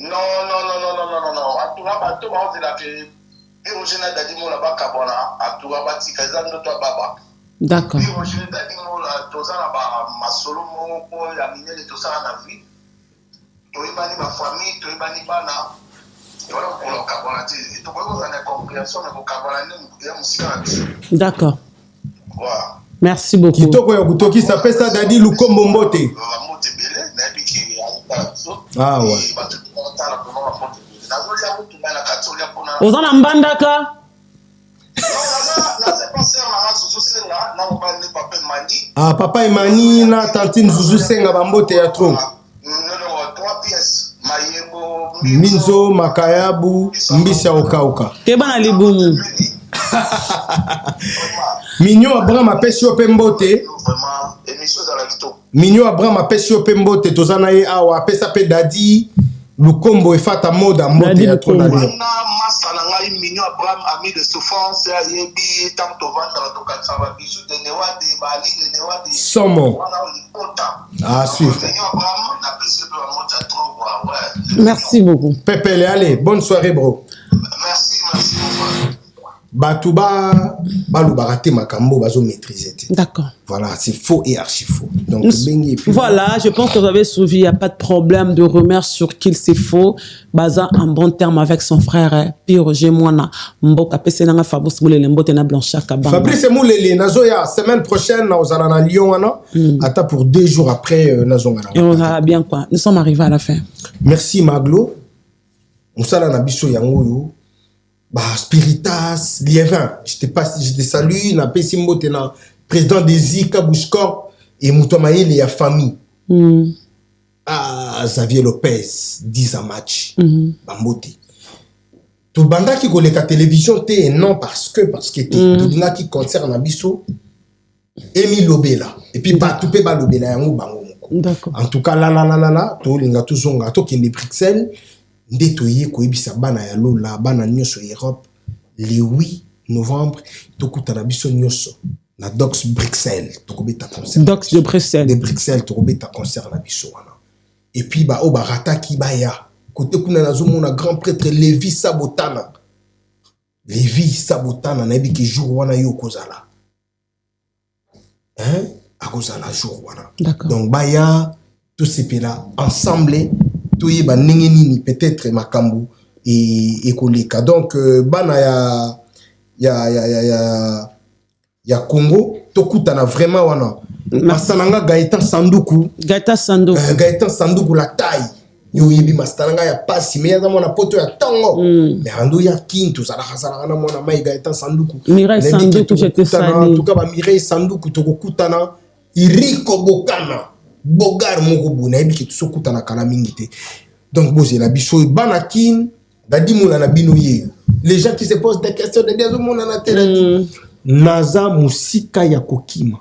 Non. Atura bato ba ozela ke Piroger na dadi molo bakabona atura batika zando to baba. D'accord. Piroger dadi molo tozana ba masolo moko ya minele tosala na vie. Toyebani ba famille, toyebani bana. D'accord. Merci beaucoup. Kitoko ya kutoki ça fait ça Dadi Lukombo Mbote. Ah ouais. Ozana mbandaka. Ah papa Emani na tantine Zuzu Senga Bambote ya trop. Minzo Makayabu Mbisa Okauka. Keba na libumu. Mignon Abraham apesi yo pe mbote. Mignon Abraham apesi yo pe mbote tozana ye awa apesa pe Dadi Lukombo efata moda mbote ya trop na lio. Mignon Abraham ami de souffrance yebi tanto vanda to katsaba bijou de newa de bali de newa de Somo. Ah suivre. Merci beaucoup. Pepele allez, bonne soirée bro. Merci. Batouba, Baloubarate Makambo, Bazo maîtriser. D'accord. Voilà, c'est faux et archi faux. Donc, voilà, je pense que vous avez suivi, il n'y a pas de problème de rumeur sur qu'il c'est faux. Baza en bon terme avec son frère, puis Roger Moana, Mboka Pesenanga Fabrice Moulele, Mbotena Blancha Kabanga. Fabrice Moulele, Nazoya, semaine prochaine, nous allons à Lyon, attends pour 2 jours après, et on verra bien quoi. Nous sommes arrivés à la fin. Merci Maglo. On s'en a biso yangoyo. Bah, Spiritas, Liévin, je te salue, na Pessimbo, tena président des Zika Bouchcorp et Moutomaïl et la famille. Ah, Xavier Lopez, 10 à match. Bambote. Tout banda qui connaît la télévision, non parce que tout banda qui concerne Abisso, Émile Lobela. Et puis, pas tout pas Lobela, yango bango. D'accord. En tout cas, là, tout l'inga tout zonga, tout qui est Bruxelles. Ndetoye koyebisa bana ya lola bana nyonso Europe le 8 novembre tokutana biso nyonso na Docs Bruxelles tokobeta concert Docs de Bruxelles tokobeta concert na biso wana et puis ba o barata ki baya côté kuna nazo mona grand prêtre Lévi Sabotana na bi ki jour wana yo kozala akozala jour wana donc baya tous ces pays là ensemble toye ba ndenge nini peut-être makambo et koleka donc bana ya Congo tokutana vraiment wana masananga Gaëtan Sanduku la taille yo yebi masananga ya pasi mais ya mona poto ya tango mais ando ya kintu sala na mona mai Gaëtan Sanduku Mireille Sanduku j'étais sali en tout cas ba Mireille Sanduku tokutana Iriko Bokana Bogar Mokobu na yebi ki tosokutana kala mingi te. Donc boze la biso banakin dadi moula na binoye. Les gens qui se posent des questions de des moula na télé. Naza musika ya kokima.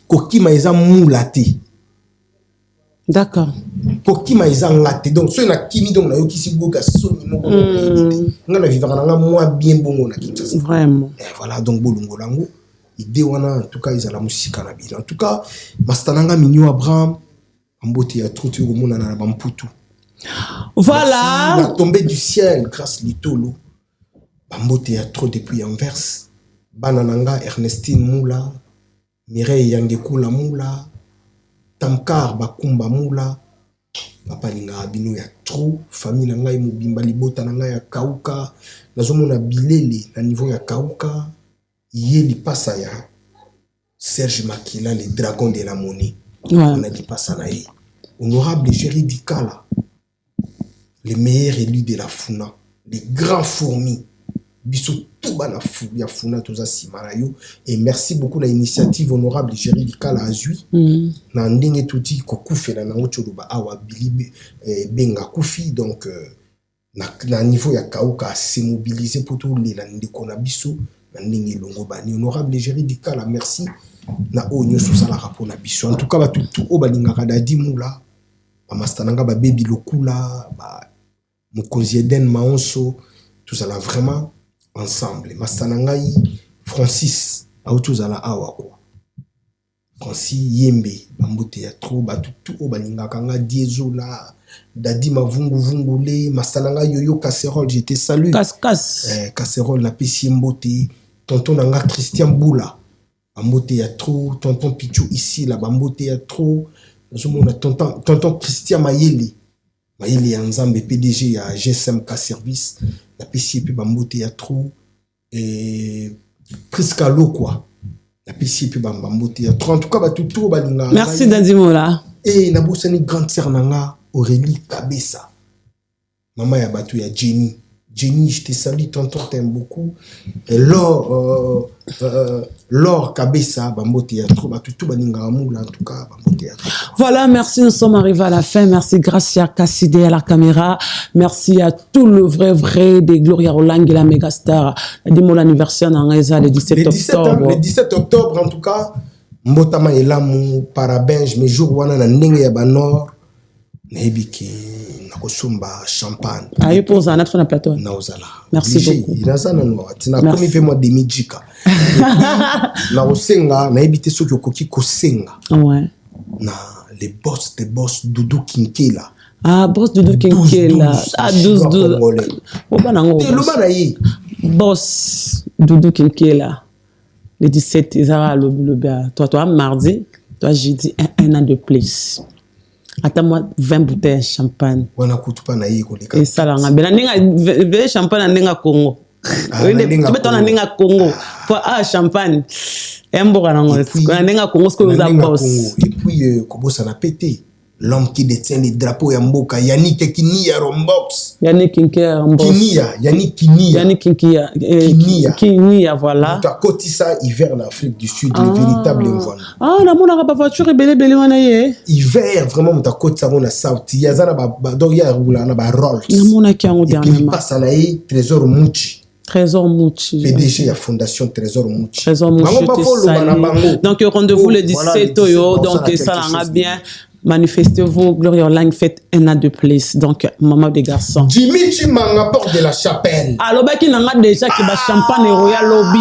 Kokima eza moulate. D'accord. Kokima eza ngate. Donc ceux na kimi donc na yo kisi boga soni moko. Ngana vivra na moi bien bongo na Kinshasa. Vraiment. Et voilà donc bolongo lango. Idée wana en tout cas ils ont la musique à la ville. En tout cas Mastananga Minyo Abraham Ambote ya trop tu remona na bamputu. Voilà. La tombée du ciel grâce litolo. Ambote ya trop depuis Anvers. Banananga Ernestine Moula, Mireille Yangekula Moula, Tamkar Bakumba Moula. Papa linga abino ya trop famille nanga imobimba libota nanga ya kauka. Nazomona bilele na niveau ya kauka. Yeli passa ya Serge Makila, les dragons de la monnaie. On a dit pas ça là. Honorable Géry Dikala, les meilleurs élus de la Funa, les grands fourmis. Biso tout bana ya Funa toza simarayo et merci beaucoup la initiative honorable Géry Dikala azui. Na ndenge tuti kokufe na nango choluba awa bilibe benga kufi donc na niveau ya kauka se mobiliser pour tout les la ndeko na biso. Honorable Géry Dikala, merci. Na o nyoso sala rapport na biso. En tout cas, tout o balingaka dadi moula. Ba mastananga ba baby lokula, ba mokonzi Eden Maonso, tout ça là vraiment ensemble. Mastananga Francis, a autre ala awa quoi. Francis Yembe, bambote ya trop ba tout o balingaka nga diezola. Dadi mavungu vungule, mastananga yoyo casserole, j'étais salut. Casserole la pesi mbote. Tonton Nanga Christian Boula, Bambote ya trop, tonton Pichou ici, la Bambote ya trop, tonton Christian Mayele Anzambe PDG ya GSMK Service, la PC puis Bambote ya trop, et Prisca Lo quoi, la PC puis Bambote ya trop, en tout cas, tout balinga. Merci Dadimola. Et Nabosani grande sœur Nanga, Aurélie Kabessa, maman ya Batou ya Jenny. Jenny, je te salue, tonton, t'aime beaucoup. Et Laure Kabessa, Bambote ya trop, tout baninga amour, en tout cas, Bambote ya trop. Voilà, merci, nous sommes arrivés à la fin. Merci, Gracia Kassidé à la caméra. Merci à tout le vrai des Gloria Roland et la mégastar. Dis-moi l'anniversaire dans le 17 octobre. Le 17 octobre, en tout cas, Mbotama Elamu, Parabenge, mes jours, wana na ndenge ya banor, Nebiki. Kosumba champagne. Ah, il pose un autre sur le plateau. Merci beaucoup. Il a ça non. Tu n'as pas fait moi des midjika. Na osenga na ebité ceux qui koki kosenga. Ouais. Na les boss Doudou Kinkela. Ah, boss Doudou Kinkela. Ah 12. Obanango. Le banayi. Boss, Doudou Kinkela, le 17, Zara Lobia. Toi, mardi, toi, jeudi, un an de plus. Attends-moi 20 bouteilles de champagne. Et ça, là, on a champagne à Congo. Tu mets ton à Congo. Champagne. Et puis, comment ça n'a pété? L'homme qui détient les drapeaux Yamboka, Yannick Kinia Rombox. Yannick Kinia, voilà. Tu as côté ça, hiver en Afrique du Sud, les véritables envois. Ah, la mon a pas voiture et belé wana hiver, vraiment, tu as côté ça, on a South. Il y a ça, donc il y a un Rolls. La mon a qui a et puis, il passe à la Trésor Mouchi. Trésor Mouchi. PDG à Fondation Trésor Mouchi. Trésor Mouchi. Donc, rendez-vous le 17 Oyo. Donc, ça l'a bien. Manifestez-vous, Gloria Online, faites un an de plus. Donc, maman des garçons. Jimmy Chimanga, porte de la chapelle. Alors, bah, qui n'a pas déjà qui va champagne Royal Lobby.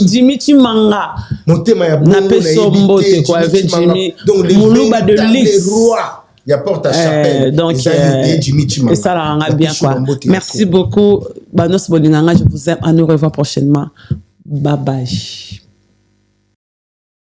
Jimmy Chimanga. N'a pas son beauté, quoi. Avec Jimmy. Moulouba de Lys. Il y a porte à chapelle. Donc, et ça l'a bien, quoi. Merci beaucoup. Banos Bolinganga, je vous aime. À nous revoir prochainement. Bye bye.